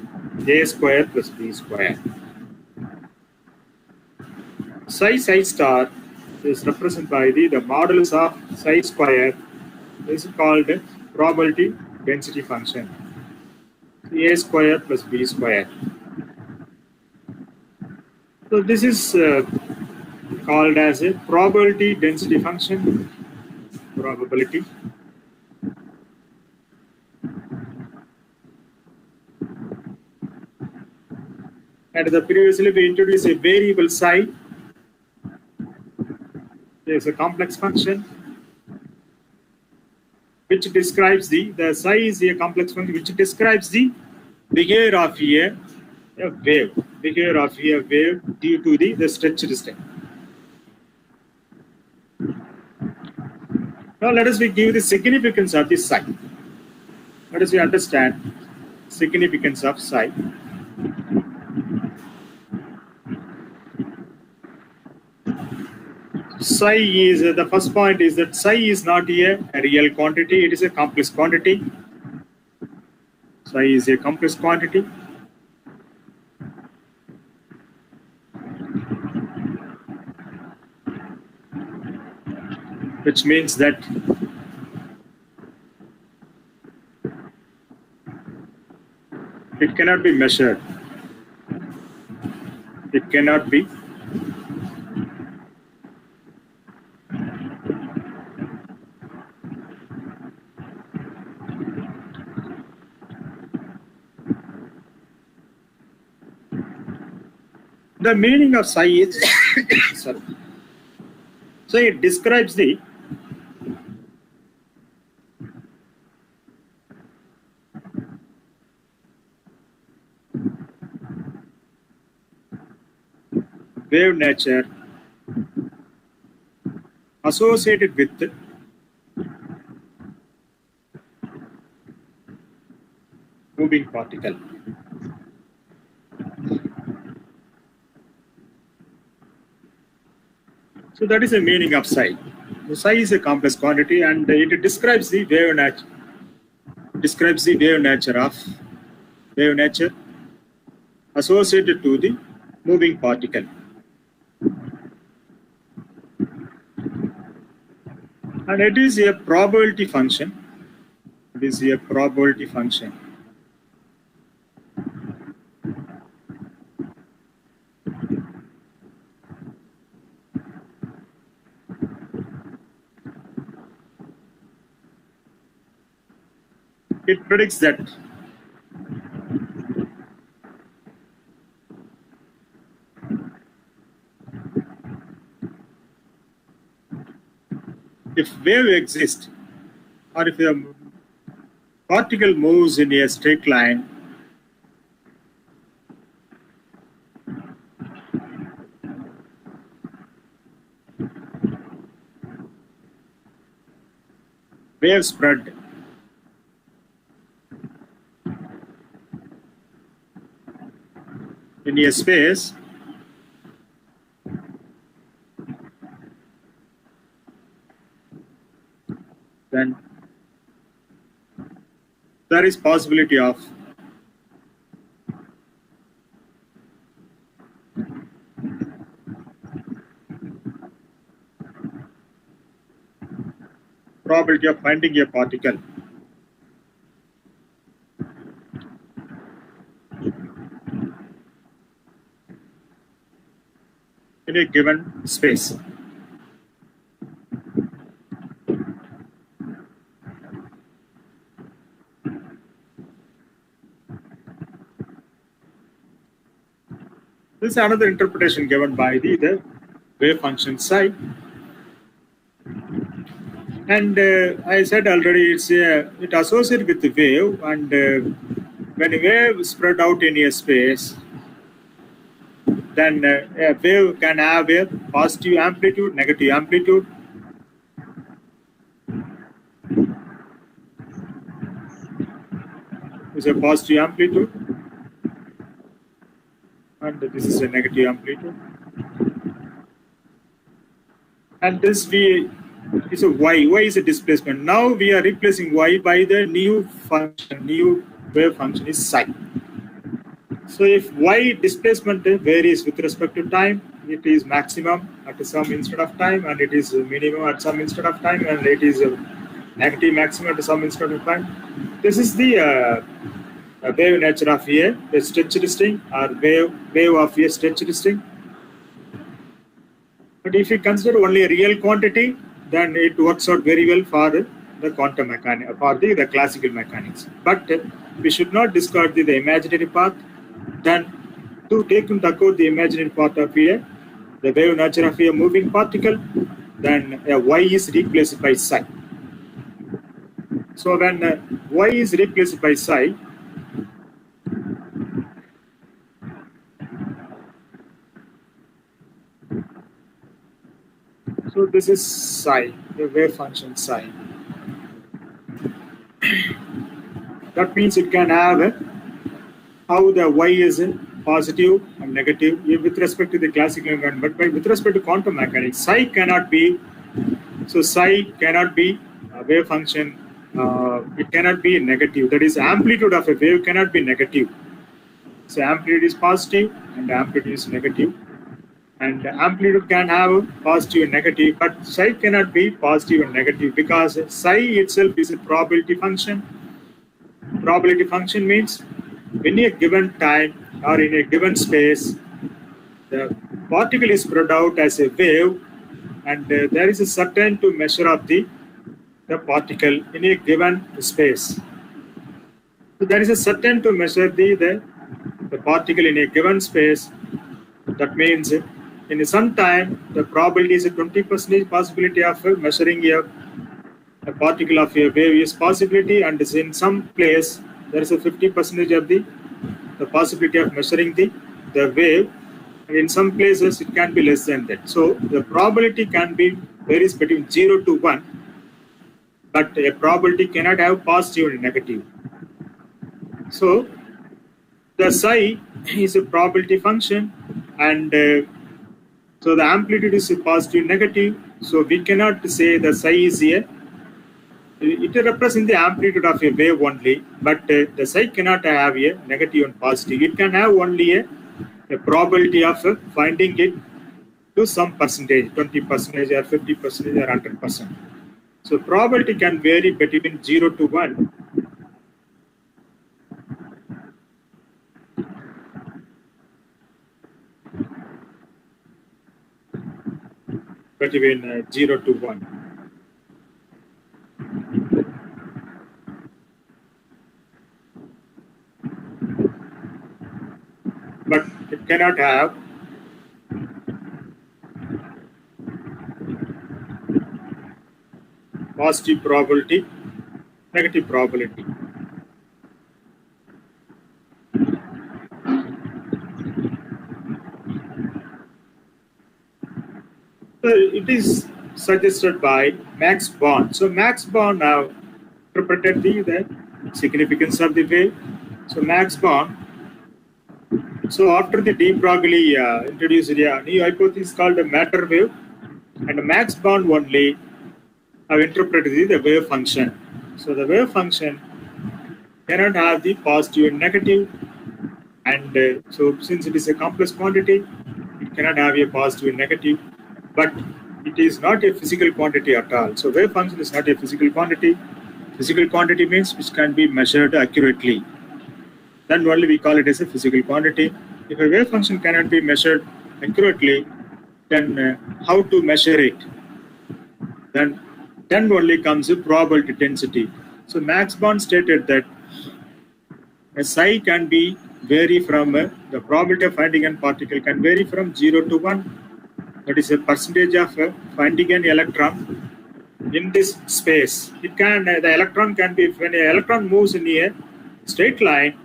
a square plus b square. Psi star is represented by the modulus of psi square is called probability density function. A square plus b square. So this is called as a probability density function. Probability. And previously we introduced a variable psi. There is a complex function which describes the psi is a complex function which describes the behavior of a wave. behavior of a wave due to the stretched state. Now let us give the significance of the psi. Let us understand significance of psi. Psi is the first point is that psi is not a real quantity, it is a complex quantity. Psi is a complex quantity. Which means that it cannot be measured. It cannot be the meaning of psi is sorry. So it describes the wave nature associated with moving particle. So that is the meaning of psi. The psi is a complex quantity, and it describes the wave nature. Describes the wave nature associated to the moving particle. And it is a probability function. It is a probability function. It predicts that if wave exists, or if a particle moves in a straight line, wave spread in a space then there is possibility of probability of finding a particle in a given space. This is another interpretation given by the wave function psi. And I said already, it associated with the wave, and when a wave spread out in a space, then a wave can have a positive amplitude, negative amplitude. This is a positive amplitude, and this is a negative amplitude. And this V is a Y. Y is a displacement. Now we are replacing Y by the new function, new wave function is psi. So if Y displacement varies with respect to time, it is maximum at some instant of time, and it is minimum at some instant of time, and it is negative maximum at some instant of time. This is the wave nature of a stretched string, or wave of a stretched string. But if you consider only a real quantity, then it works out very well for the quantum mechanics, for the classical mechanics. But we should not discard the imaginary part. Then to take into account the imaginary part of the wave nature of a moving particle, then Y is replaced by psi. So when Y is replaced by psi, this is psi, the wave function psi. That means it can have how the y is positive and negative with respect to the classical environment, but with respect to quantum mechanics, psi cannot be. So psi cannot be a wave function. It cannot be negative. That is, amplitude of a wave cannot be negative. So amplitude is positive and amplitude is negative. And amplitude can have positive and negative, but psi cannot be positive and negative because psi itself is a probability function. Probability function means in a given time or in a given space, the particle is spread out as a wave, and there is a certain to measure of the particle in a given space. So there is a certain to measure the particle in a given space. That means in some time, the probability is a 20% possibility of measuring a particle of a wave is possibility, and in some place there is a 50% of the possibility of measuring the wave, and in some places it can be less than that. So the probability can be varies between 0 to 1, but a probability cannot have positive and negative. So the psi is a probability function, and so the amplitude is a positive negative. So we cannot say the psi is here. It represents the amplitude of a wave only, but the psi cannot have a negative and positive. It can have only a probability of finding it to some percentage, 20% or 50% or 100%. So probability can vary between 0 to 1. Between 0 to 1. But it cannot have positive probability, negative probability. So it is suggested by Max Born. So Max Born now interpreted the significance of the wave. So Max Born. So after the de Broglie introduced a new hypothesis called the matter wave, and Max Born only have interpreted the wave function. So the wave function cannot have the positive and negative, and so since it is a complex quantity, it cannot have a positive and negative, but it is not a physical quantity at all. So wave function is not a physical quantity. Physical quantity means which can be measured accurately. Then only we call it as a physical quantity. If a wave function cannot be measured accurately, then how to measure it? Then only comes a probability density. So Max Born stated that a psi can be vary from the probability of finding a particle can vary from 0 to 1. That is a percentage of finding an electron in this space. It can the electron can be, when an electron moves in a straight line,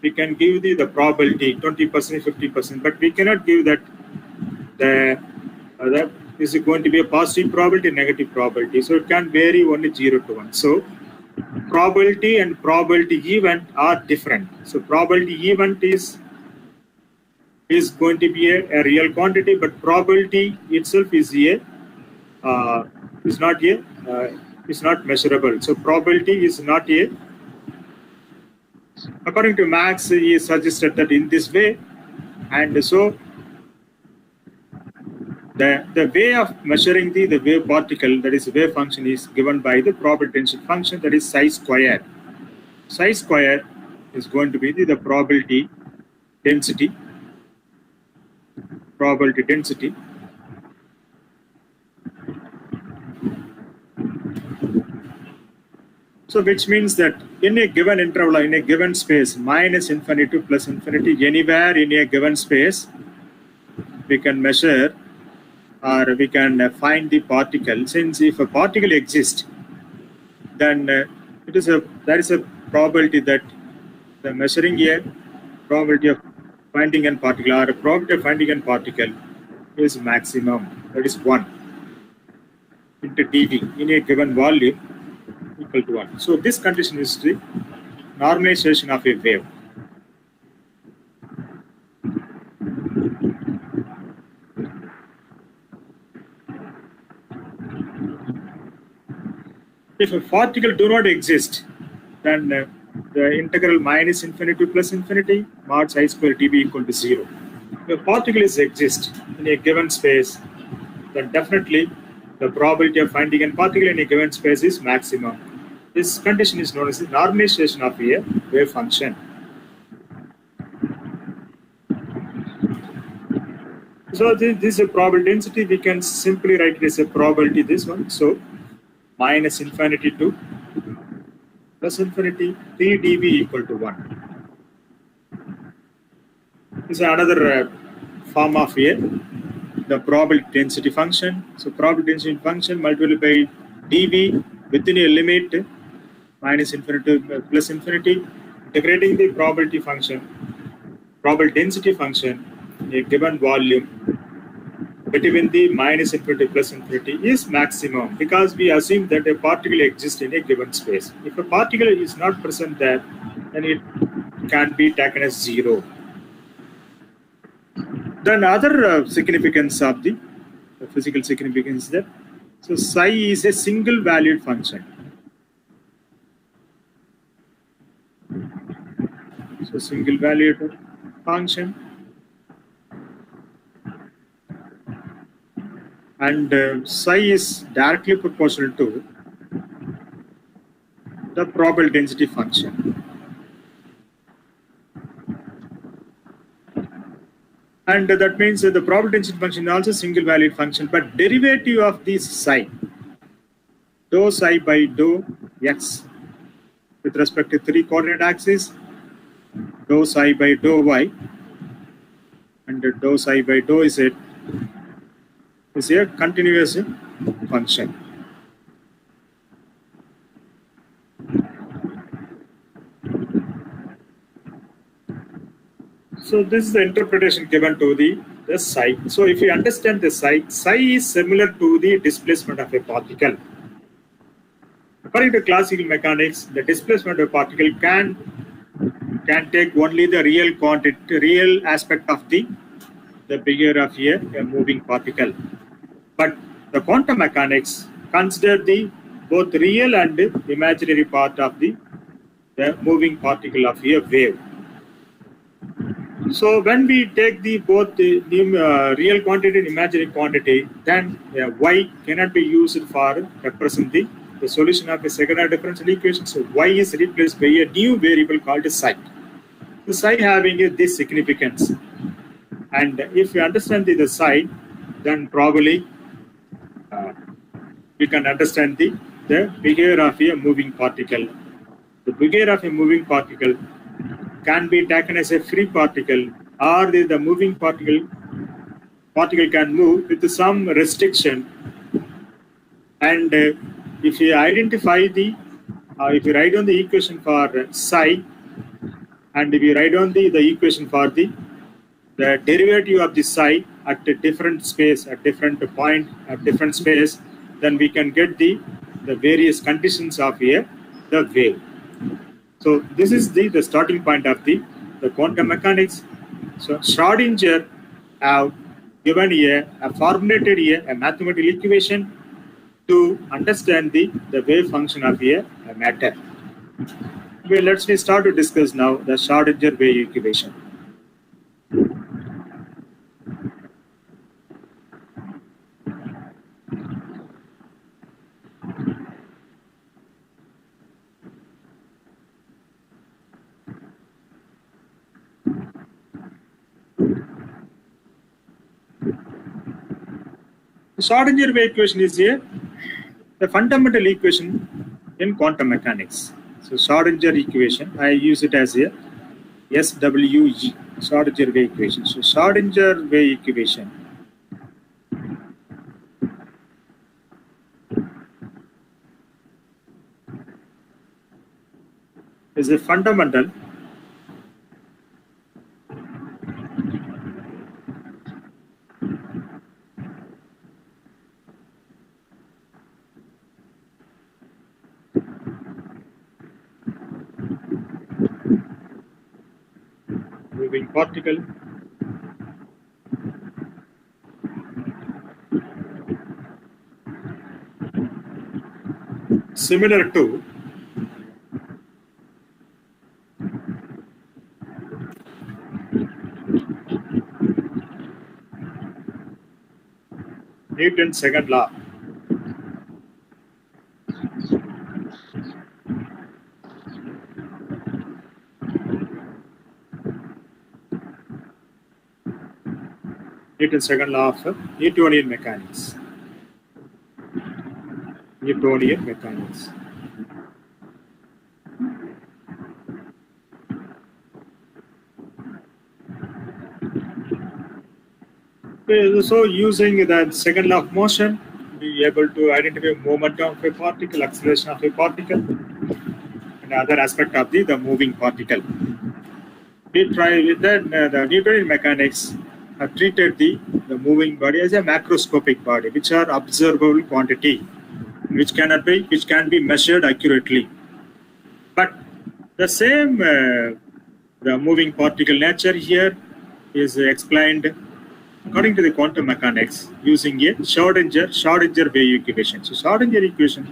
we can give the probability 20%, 50%, but we cannot give that that is going to be a positive probability, negative probability. So it can vary only 0 to 1. So probability and probability event are different. So probability event is going to be a real quantity, but probability itself is not measurable. So probability is not a. According to Max, he suggested that in this way, and so the way of measuring the wave particle, that is wave function, is given by the probability density function, that is psi square. Psi square is going to be the probability density. Probability density. So which means that in a given interval, in a given space, minus infinity to plus infinity, anywhere in a given space, we can measure or we can find the particle. Since if a particle exists, then there is a probability that the measuring a probability of finding a particle or a probability of finding a particle is maximum. That is 1. into dV in a given volume equal to 1. So this condition is the normalization of a wave. If a particle do not exist, then the integral minus infinity to plus infinity mod I square dV equal to 0. If a particle is exist in a given space, then definitely the probability of finding a particle in a given space is maximum. This condition is known as the normalization of a wave function. So this is a probability density. We can simply write it as a probability, this one. So minus infinity to plus infinity, 3 dV equal to 1. This is another form of the probability density function. So probability density function multiplied by dV within a limit minus infinity to plus infinity, integrating the probability function, probability density function in a given volume between the minus infinity plus infinity is maximum, because we assume that a particle exists in a given space. If a particle is not present there, then it can be taken as 0. Then other significance of the physical significance that so psi is a single valued function. So single valued function, and psi is directly proportional to the probability density function. And that means that the probability density function is also single valued function, but derivative of this psi, dou psi by dou x with respect to 3 coordinate axis, dou psi by dou y, and dou psi by dou z is a continuous function. So this is the interpretation given to the psi. So if you understand the psi is similar to the displacement of a particle. According to classical mechanics, the displacement of a particle can take only the real quantity, real aspect of the behavior of a moving particle. But the quantum mechanics consider the both real and imaginary part of the moving particle of a wave. So when we take both the real quantity and imaginary quantity, then y cannot be used for represent the solution of a second-order differential equation. So y is replaced by a new variable called psi. The psi having this significance, and if you understand the psi, then probably we can understand the behavior of a moving particle. The behavior of a moving particle can be taken as a free particle, or the moving particle can move with some restriction. And if you identify if you write on the equation for psi, and if you write on the equation for the derivative of the psi at a different space, at different point, at different space, then we can get the various conditions of the wave. So this is the starting point of the quantum mechanics. So Schrodinger have given formulated a mathematical equation to understand the wave function of a matter. Well, let's start to discuss now the Schrodinger wave equation. The Schrodinger wave equation is the fundamental equation in quantum mechanics. So Schrodinger equation, I use it as a SWE, Schrodinger wave equation. So Schrodinger wave equation is a fundamental particle similar to Newton's second law. Newton's second law of Newtonian mechanics. Newtonian mechanics. So using that second law of motion, be able to identify momentum of a particle, acceleration of a particle, and other aspect of the moving particle. We try with that the Newtonian mechanics have treated the moving body as a macroscopic body, which are observable quantity, which can be measured accurately. But the same the moving particle nature here is explained according to the quantum mechanics using a Schrödinger wave equation. So Schrödinger equation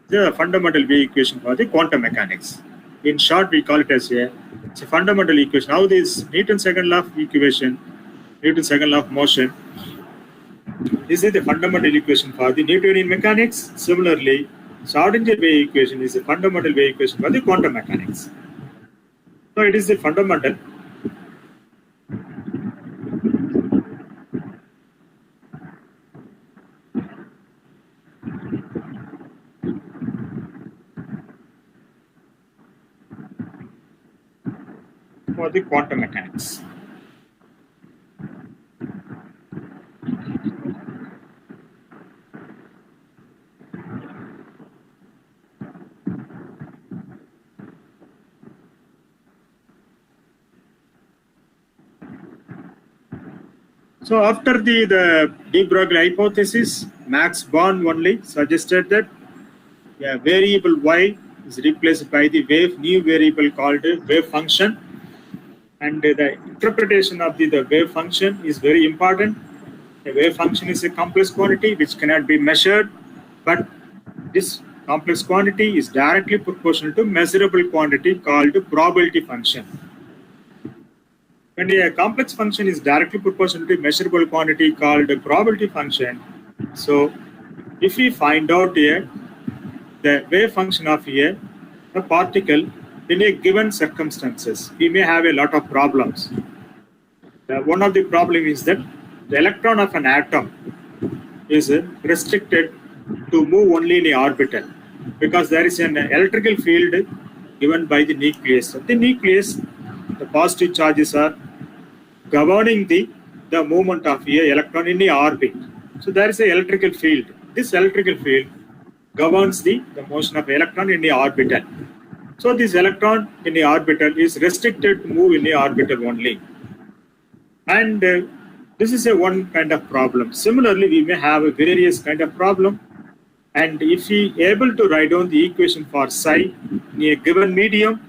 is the fundamental wave equation for the quantum mechanics. In short, we call it as it's a fundamental equation. How this Newton's second law of equation, Newton's second law of motion, this is the fundamental equation for the Newtonian mechanics. Similarly, Schrödinger wave equation is the fundamental wave equation for the quantum mechanics. So it is the fundamental. For the quantum mechanics. So after the de Broglie hypothesis, Max Born only suggested that a variable y is replaced by the new variable called wave function. And the interpretation of the wave function is very important. A wave function is a complex quantity which cannot be measured, but this complex quantity is directly proportional to measurable quantity called probability function. When a complex function is directly proportional to measurable quantity called probability function, so if we find out here the wave function of a particle in a given circumstances, we may have a lot of problems. One of the problems is that the electron of an atom is restricted to move only in a orbital because there is an electrical field given by the nucleus. The nucleus, the positive charges are governing the movement of a electron in a orbit. So there is an electrical field. This electrical field governs the motion of electron in a orbital. So this electron in the orbital is restricted to move in the orbital only. And this is one kind of problem. Similarly, we may have a various kind of problem. And if we able to write down the equation for psi in a given medium,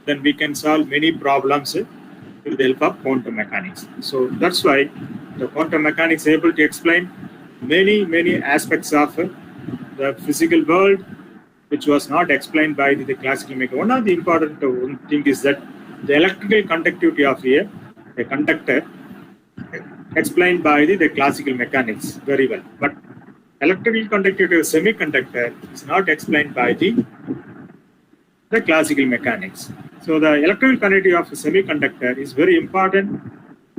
then we can solve many problems with the help of quantum mechanics. So that's why the quantum mechanics is able to explain many aspects of the physical world, which was not explained by the classical mechanics. One of the important thing is that the electrical conductivity of a conductor explained by the classical mechanics very well. But electrical conductivity of a semiconductor is not explained by the classical mechanics. So the electrical conductivity of a semiconductor is very important,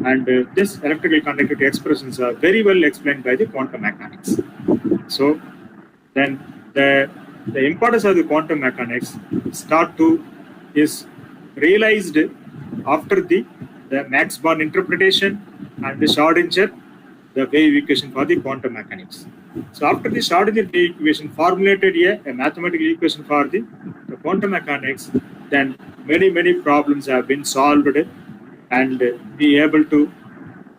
and this electrical conductivity expressions are very well explained by the quantum mechanics. So then the importance of the quantum mechanics is realized after the Max Born interpretation and the Schrödinger, the wave equation for the quantum mechanics. So after the Schrödinger wave equation formulated a mathematical equation for the quantum mechanics, then many problems have been solved and be able to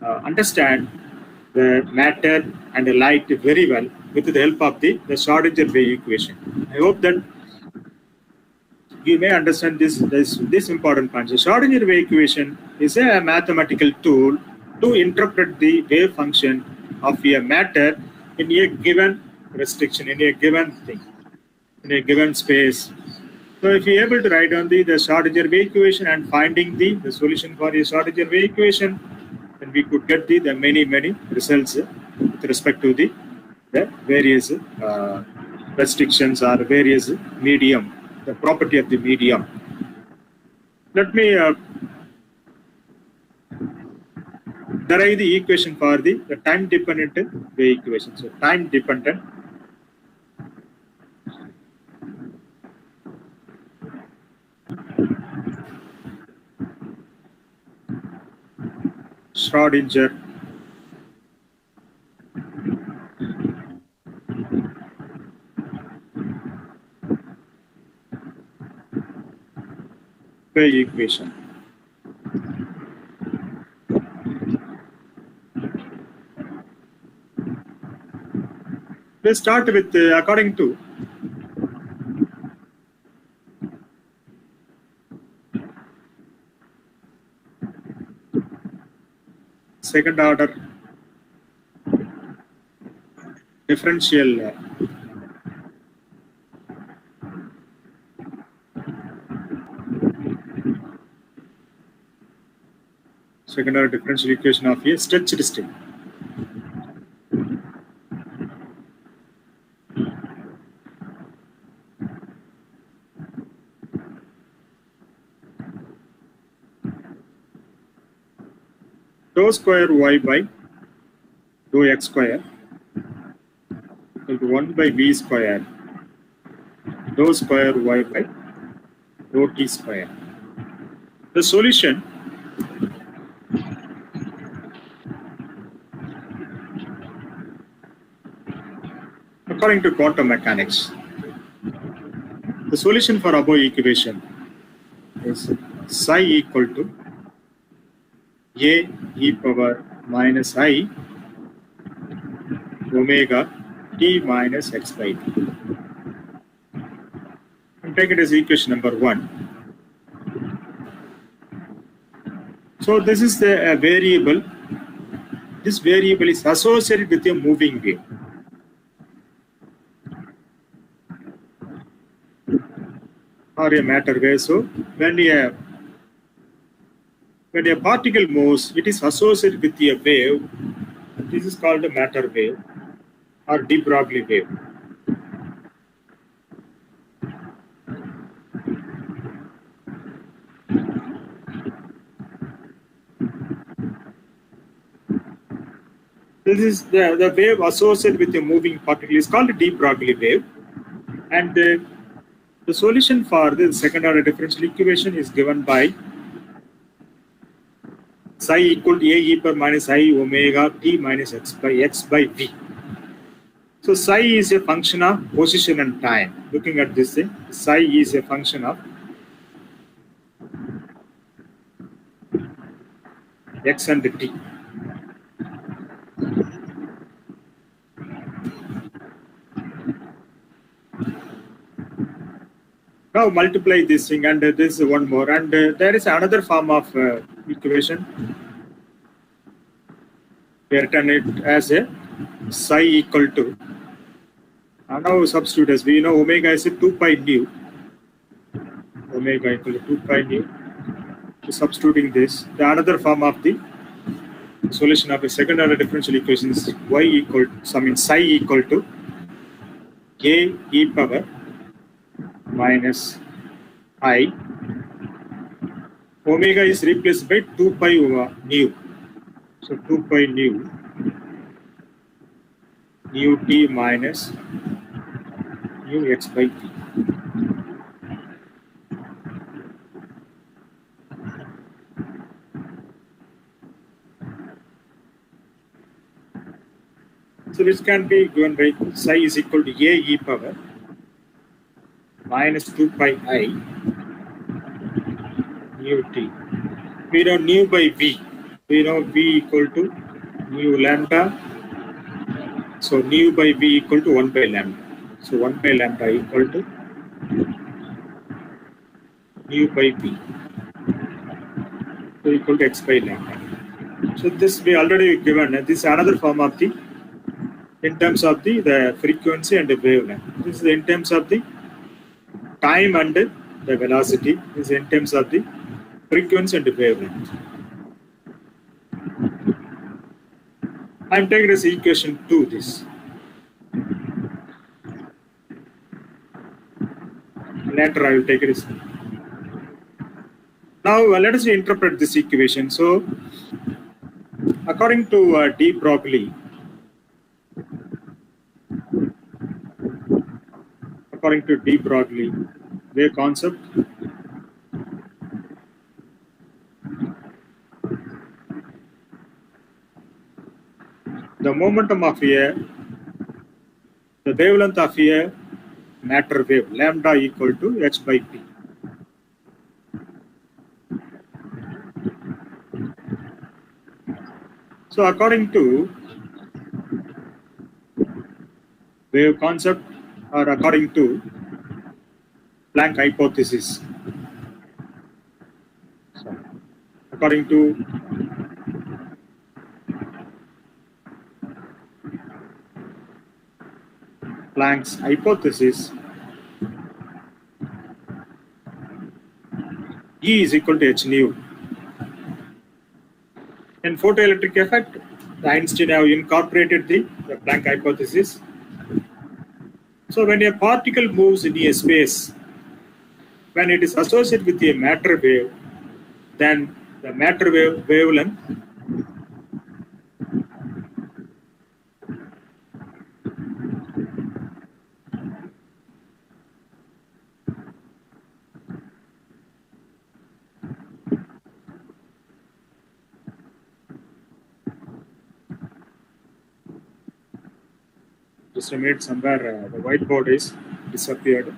understand the matter and the light very well with the help of the Schrödinger wave equation. I hope that you may understand this important point. The Schrodinger wave equation is a mathematical tool to interpret the wave function of a matter in a given restriction, in a given thing, in a given space. So if you're able to write down the Schrodinger wave equation and finding the solution for the Schrodinger wave equation, then we could get the many results with respect to the various restrictions or various medium, the property of the medium. Let me derive the equation for the time-dependent wave equation. So time-dependent Schrodinger wave equation. Let's start with according to second order differential equation of a stretched string. Dou square y by dou x square equal to 1 by v square dou square y by dou t square. The solution according to quantum mechanics, the solution for above equation is psi equal to a e power minus I omega t minus x by t. And take it as equation number 1. So this is the variable. This variable is associated with a moving wave. Or a matter wave. So when a particle moves, it is associated with a wave. This is called a matter wave or de Broglie wave. This is the wave associated with a moving particle is called a de Broglie wave. And the solution for the second order differential equation is given by psi equal to a e power minus I omega t minus x by v. So psi is a function of position and time. Looking at this thing, psi is a function of x and t. Now multiply this thing and this one more, and there is another form of equation. We written it as a psi equal to, and now substitute as we know omega is a 2 pi nu. Omega equal to 2 pi nu. So substituting this, the another form of the solution of a second order differential equation is y equal to, psi equal to a e power minus I. Omega is replaced by 2 pi nu. So 2 pi nu t minus nu x by t. So this can be given by psi is equal to a e power minus 2 pi I nu t. We know nu by v. We know v equal to nu lambda. So nu by v equal to 1 by lambda. So 1 by lambda equal to nu by p, so equal to x by lambda. So this we already given. This is another form of the in terms of the frequency and the wavelength. This is in terms of the time and the velocity. This is in terms of the frequency and the wavelength. I am taking this equation 2 this. Later I will take this. Now let us interpret this equation. So according to de Broglie, wave concept, the momentum of the wavelength of a matter wave, lambda equal to h by p. So according to wave concept, or according to Planck hypothesis, according to Planck's hypothesis, E is equal to h nu. In photoelectric effect, Einstein have incorporated the Planck hypothesis. So when a particle moves in a space, when it is associated with a matter wave, then the matter wave wavelength just a minute, somewhere the whiteboard is disappeared.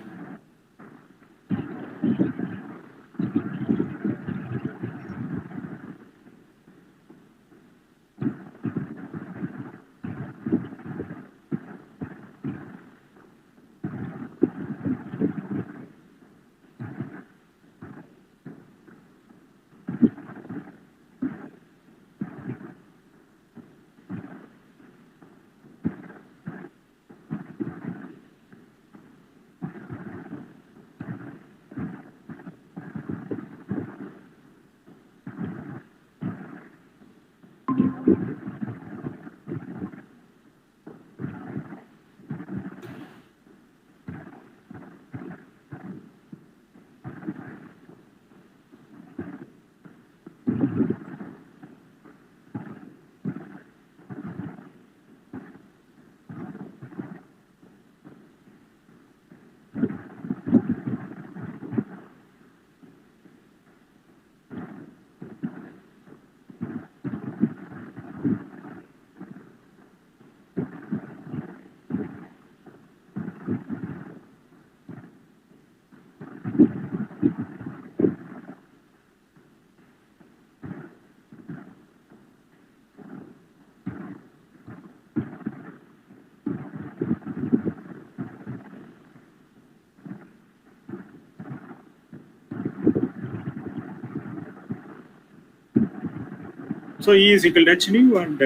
So E is equal to h nu, and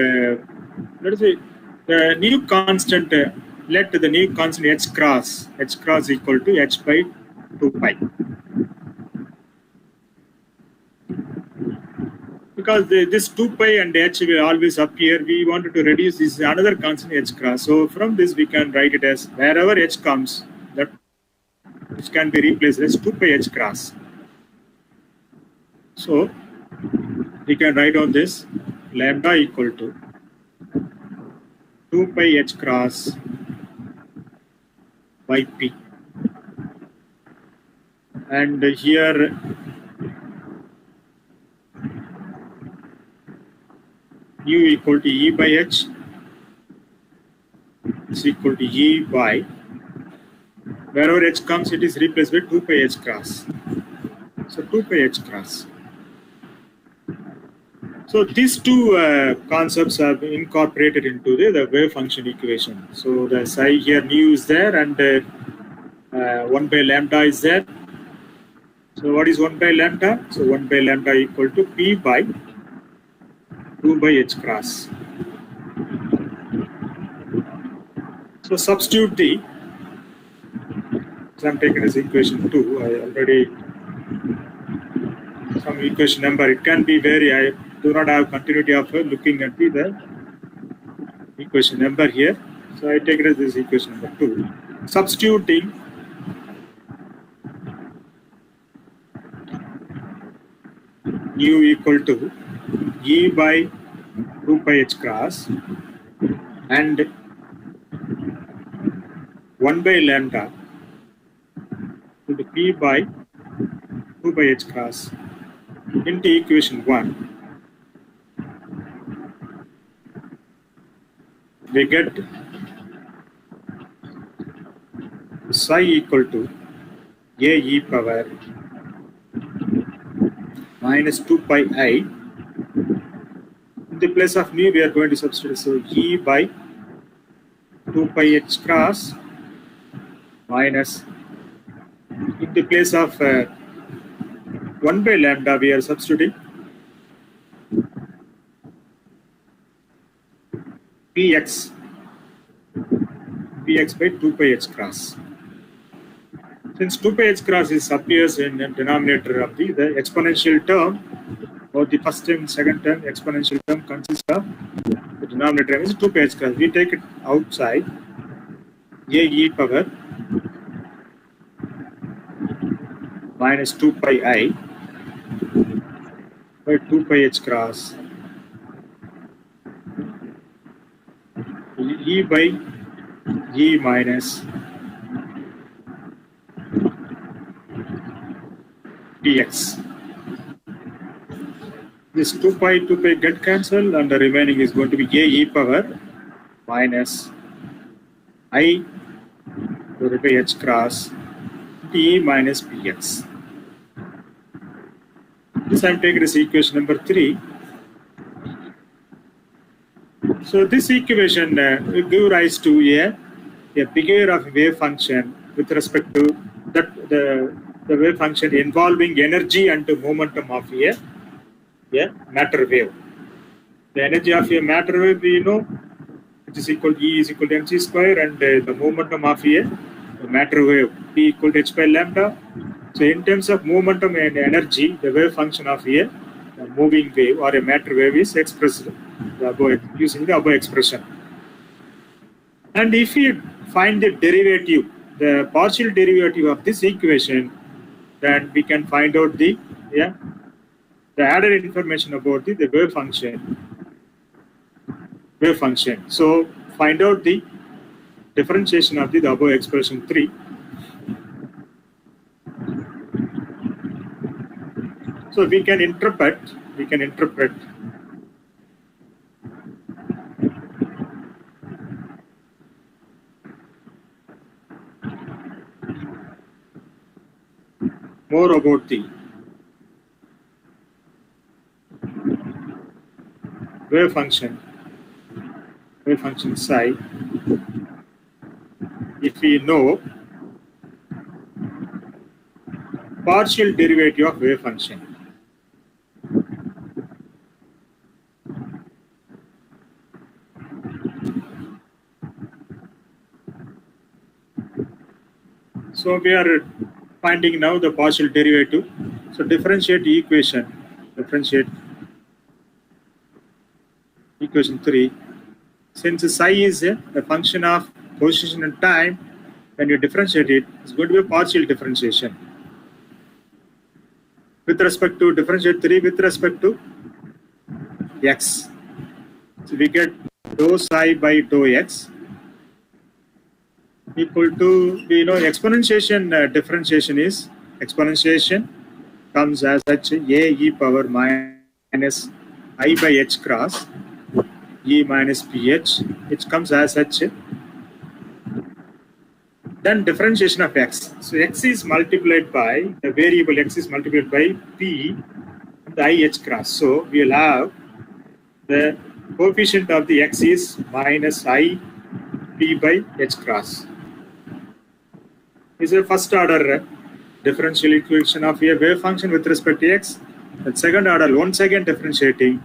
let us say the new constant, let the new constant h cross equal to h by 2 pi. Because this 2 pi and h will always appear, we wanted to reduce this another constant h cross. So from this we can write it as wherever h comes, that which can be replaced as 2 pi h cross. So we can write on this lambda equal to 2 pi h cross by p, and here u equal to e by h is equal to e by, wherever h comes it is replaced by 2 pi h cross. So 2 pi h cross. So these two concepts are incorporated into the wave function equation. So the psi here nu is there, and 1 by lambda is there. So what is 1 by lambda? So 1 by lambda equal to P by 2 by H cross. So substitute the, so I'm taking this equation 2. I already some equation number. It can be very, I do not have continuity of looking at the equation number here. So I take it as this equation number 2. Substituting u equal to E by 2 pi H cross and 1 by lambda to the P by 2 by H cross into equation 1. We get psi equal to A e power minus 2 pi I. In the place of mu, we are going to substitute. So E by 2 pi H cross minus, in the place of 1 by lambda, we are substituting Px by 2 pi H cross. Since 2 pi H cross appears in the denominator of the exponential term, or the first term, second term, exponential term consists of the denominator is 2 pi H cross. We take it outside, A e power minus 2 pi I by 2 pi H cross E by E minus dx. This 2 pi get cancelled and the remaining is going to be A e power minus I divided by H cross E minus Px. This I am taking as equation number 3. So this equation will give rise to a behavior of wave function with respect to that the wave function involving energy and momentum of a matter wave. The energy of a matter wave, we know, which is equal to E is equal to mc square, and the momentum of a matter wave P equal to h by lambda. So in terms of momentum and energy, the wave function of a moving wave or a matter wave is expressed using the above expression. And if we find the derivative, the partial derivative of this equation, then we can find out the added information about the wave function. So find out the differentiation of the above expression 3. So we can interpret more about the wave function psi if we know partial derivative of wave function. So we are finding now the partial derivative. So differentiate equation 3. Since psi is a function of position and time, when you differentiate it, it's going to be a partial differentiation. With respect to differentiate 3 with respect to x. So we get dou psi by dou x equal to, we know exponentiation differentiation comes as such A e power minus I by H cross E minus PH, which comes as such. Then differentiation of x. So x is multiplied by, the variable x is multiplied by P and the IH cross. So we will have the coefficient of the x is minus I P by H cross. This is a first order differential equation of a wave function with respect to x. At second order, once again differentiating.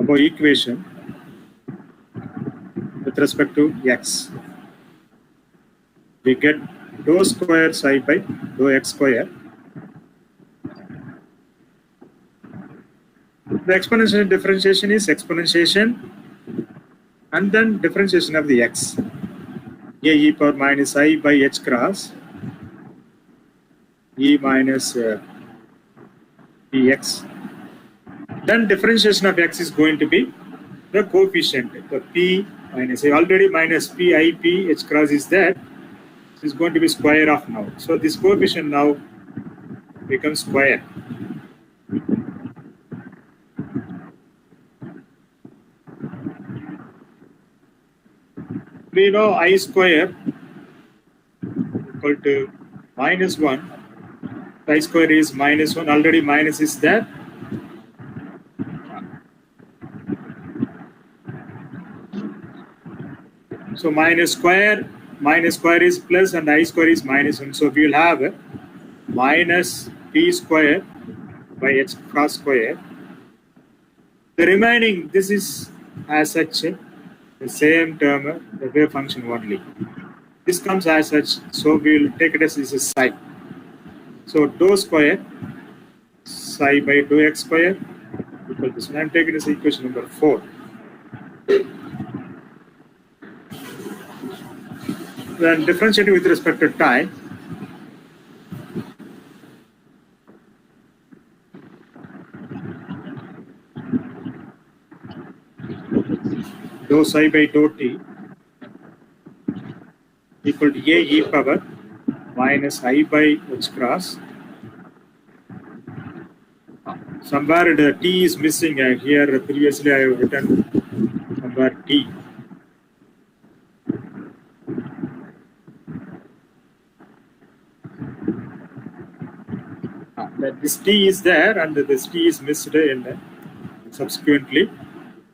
About equation with respect to x. We get dou square psi by dou x square. The exponential differentiation is exponentiation and then differentiation of the x. A e power minus I by h cross e minus px. Then differentiation of x is going to be the coefficient. The p minus already minus p I p h cross is there. It is going to be square of now. So this coefficient now becomes square. We know I square equal to minus 1. I square is minus 1. Already minus is there. So minus square is plus and I square is minus 1. So we will have minus p square by h cross square. The remaining, this is as such the same term, the wave function only. This comes as such, so we will take it as a psi. So dou square psi by dou x square equal to this. I am taking this equation number 4. Then differentiating with respect to time. Dou psi by dou t equal to a e power minus I by h cross. Somewhere the t is missing here. Previously I have written somewhere t. This t is there and this t is missed in subsequently.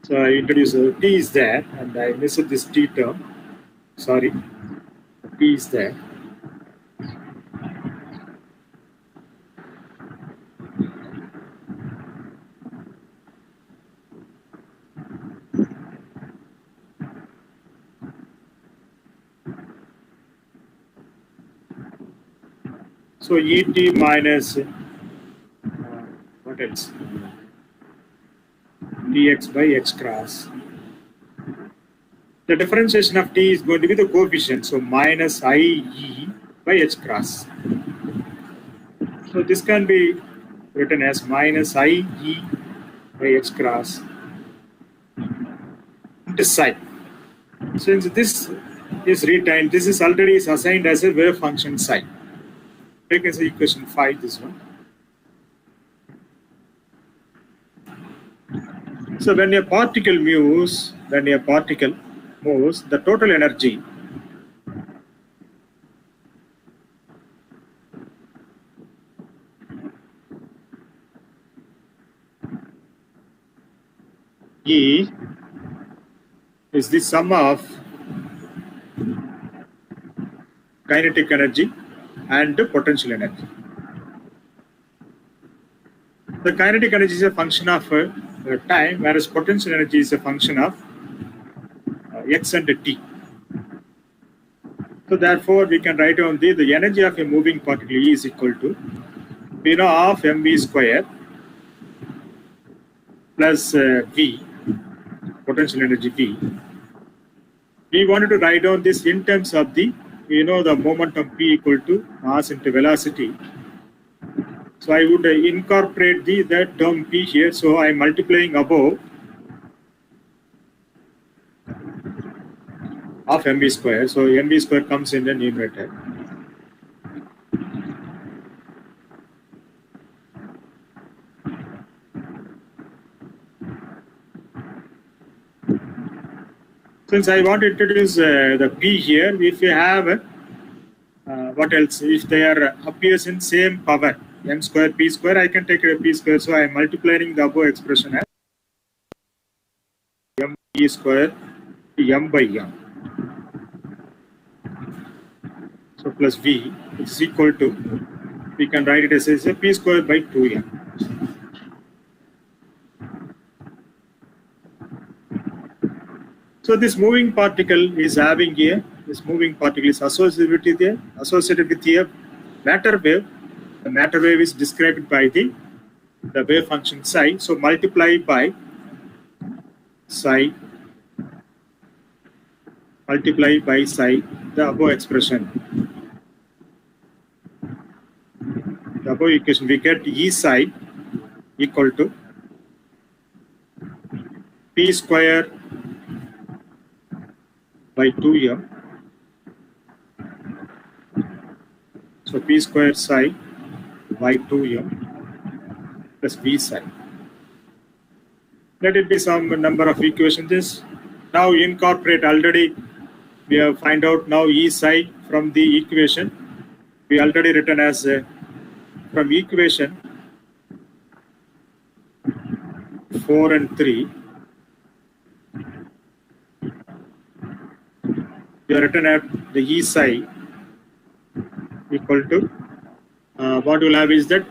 So I introduce t is there and I missed this t term. Sorry, t is there. So et minus what else? Dx by h cross. The differentiation of t is going to be the coefficient. So minus I e by h cross. So this can be written as minus I e by h cross into psi. Since this is retained, this is already assigned as a wave function psi. Take as equation 5 this one. So when a particle moves, the total energy E is the sum of kinetic energy and potential energy. The kinetic energy is a function of time, whereas potential energy is a function of x and t. So therefore, we can write down the energy of a moving particle E is equal to we know of mv square plus v, potential energy v. We wanted to write down this in terms of the momentum p equal to mass into velocity. So I would incorporate that term p here. So I am multiplying above of mv square. So mv square comes in the numerator. Since I want to introduce the p here, if you have what else? If they are appears in same power, m square p square, I can take a p square. So I am multiplying the above expression as m p square m by m. So plus v is equal to, we can write it as a p square by 2m. So this moving particle is having here, this moving particle is associated with a matter wave. The matter wave is described by the wave function psi. So multiply by psi, the above expression. The above equation, we get E psi equal to p square by 2m. So p square psi by 2m plus v psi. Let it be some number of equations. Now incorporate, already we have find out now E psi from the equation. We already written as from equation 4 and 3. We have written at the E psi equal to, what we'll have is that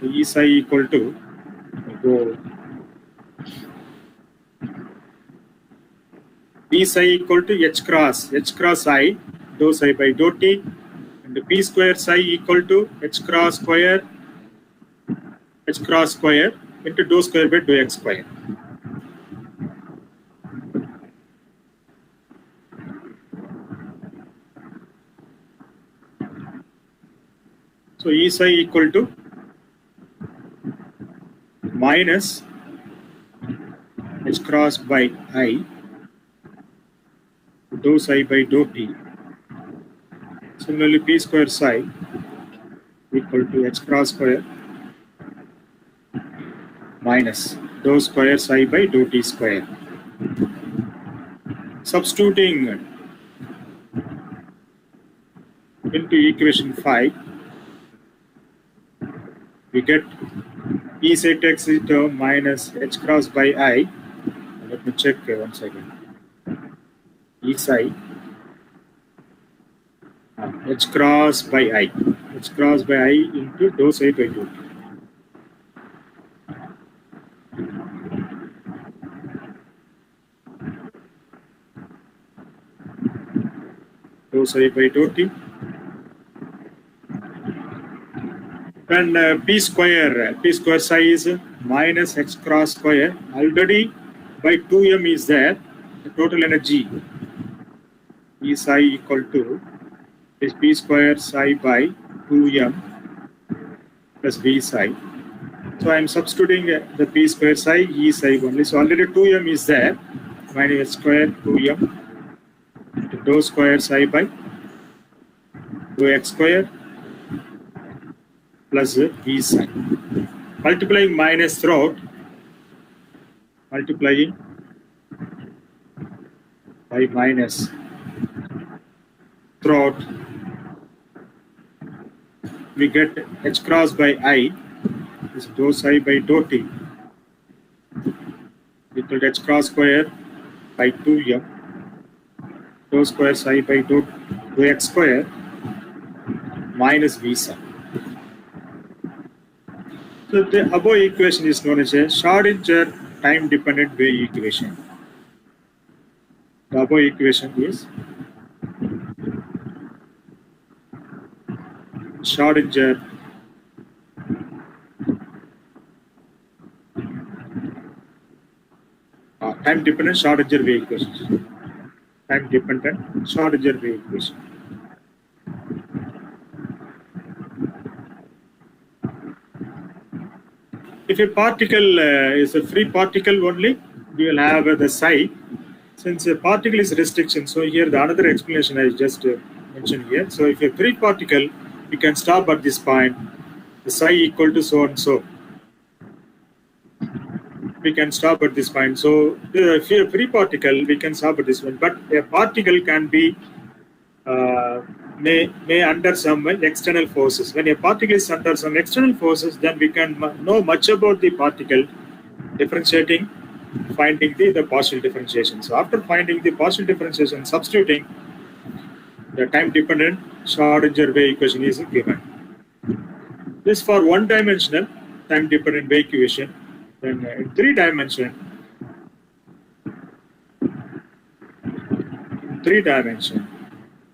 the E psi equal to, E psi equal to h cross I dou psi by dou t, and the p square psi equal to h cross square into dou square by dou x square. So E psi equal to minus h cross by I dou psi by dou t. Similarly, p square psi equal to h cross square minus dou square psi by dou t square. Substituting into equation 5, we get E sec x term minus h cross by I. Let me check once again. E psi h cross by I into dou psi by dou t. Dou psi by dou t. And p square psi is minus h cross square. Already by 2m is there. The total energy E psi equal to is p square psi by 2m plus v psi. So I am substituting the p square psi E psi only. So already 2m is there. Minus h square 2m into dou square psi by dou x square plus v psi. Multiplying minus throughout, multiplying by minus throughout, we get h cross by I is dou psi by dou t equal to h cross square by 2m dou square psi by dou x square minus v psi. So the above equation is known as a Schrödinger time-dependent wave equation. The above equation is Schrödinger time-dependent Schrödinger wave equation. Time-dependent Schrödinger wave equation. If a particle is a free particle only, we will have the psi. Since a particle is restriction, so here the another explanation I just mentioned here. So if a free particle, we can stop at this point, the psi equal to so and so. We can stop at this point. So if a free particle, we can stop at this point. But a particle can be may under some external forces. When a particle is under some external forces, then we can know much about the particle, differentiating, finding the partial differentiation. So after finding the partial differentiation, substituting, the time-dependent Schrödinger wave equation is given. This for one-dimensional time-dependent wave equation. Then in three-dimension,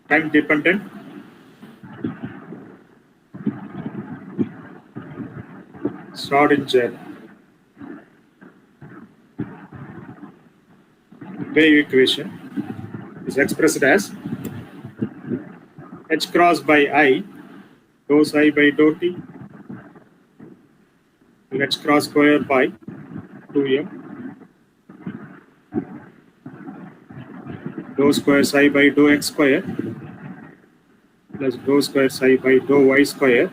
time-dependent Schrödinger wave equation is expressed as h cross by I, dou psi by dou t, h cross square by 2m, dou square psi by dou x square, plus dou square psi by dou y square,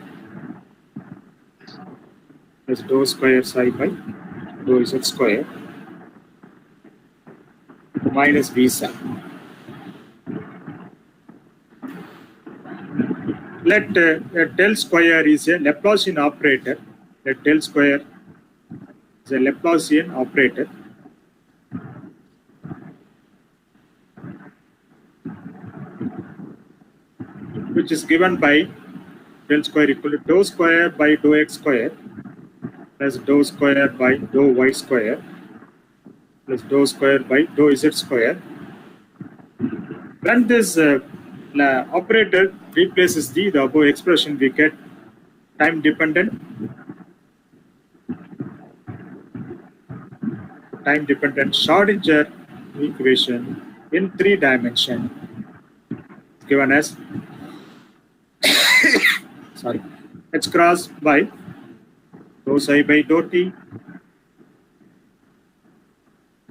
plus dou square psi by dou z square, minus v psi. Let del square is a Laplacian operator. Let del square is a Laplacian operator. Which is given by del square equal to dou square by dou x square plus dou square by dou y square plus dou square by dou z square. When this operator replaces the above expression, we get time-dependent Schrödinger equation in three dimension, given as h cross by dou psi by dou t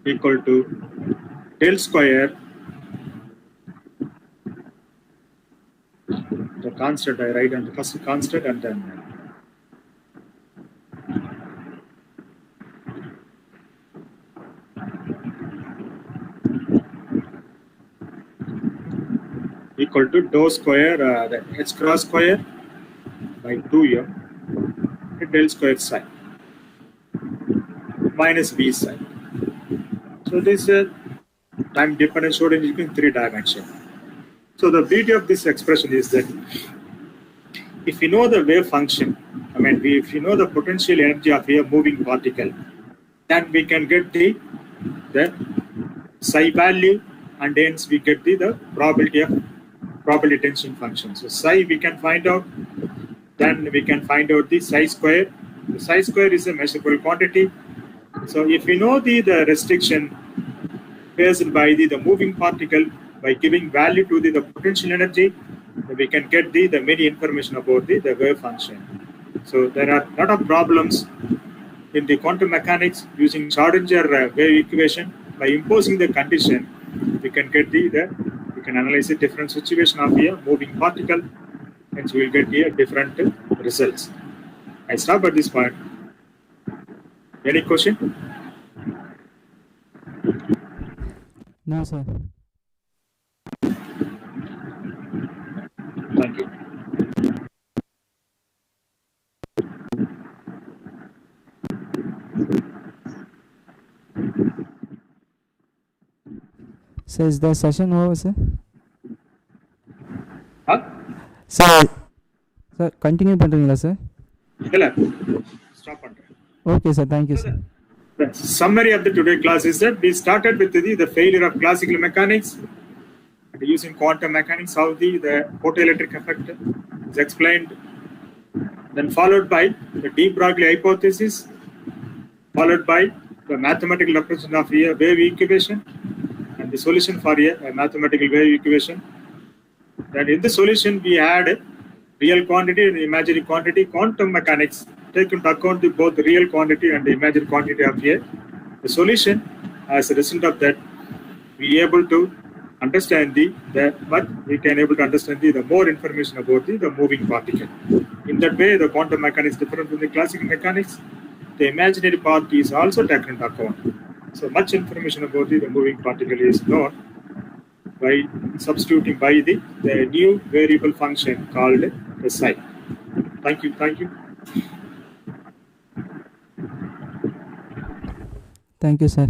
equal to del square, the constant I write on the first constant, and then equal to dou square, the h cross square by 2m del square psi minus v psi. So this is time dependent Schrödinger in three dimensions. So the beauty of this expression is that if you know the wave function, if you know the potential energy of a moving particle, then we can get the psi value, and hence we get the probability tension function. So psi we can find out, then we can find out the psi square. The psi square is a measurable quantity. So if we know the restriction faced by the moving particle, by giving value to the potential energy, we can get the many information about the wave function. So there are a lot of problems in the quantum mechanics using Schrödinger wave equation. By imposing the condition, we can get we can analyze the different situation of a moving particle, and we will get different results. I stop at this point. Any question? No, sir. Thank you. So is the session over, sir? Huh? Sir, continue பண்றீங்களா sir? இல்ல, stop பண்றேன். Okay, sir. Thank you, sir. The summary of the today class is that we started with the failure of classical mechanics, and using quantum mechanics, how the photoelectric effect is explained, then followed by the de Broglie hypothesis, followed by the mathematical representation of a wave equation and the solution for a mathematical wave equation. Then in the solution we had real quantity and imaginary quantity. Quantum mechanics take into account both the real quantity and the imaginary quantity of the solution. As a result of that, we are able to understand but we can able to understand the more information about the moving particle. In that way, the quantum mechanics is different from the classical mechanics. The imaginary part is also taken into account. So much information about the moving particle is known. by substituting by the new variable function called SI. Thank you. Thank you. Thank you, sir.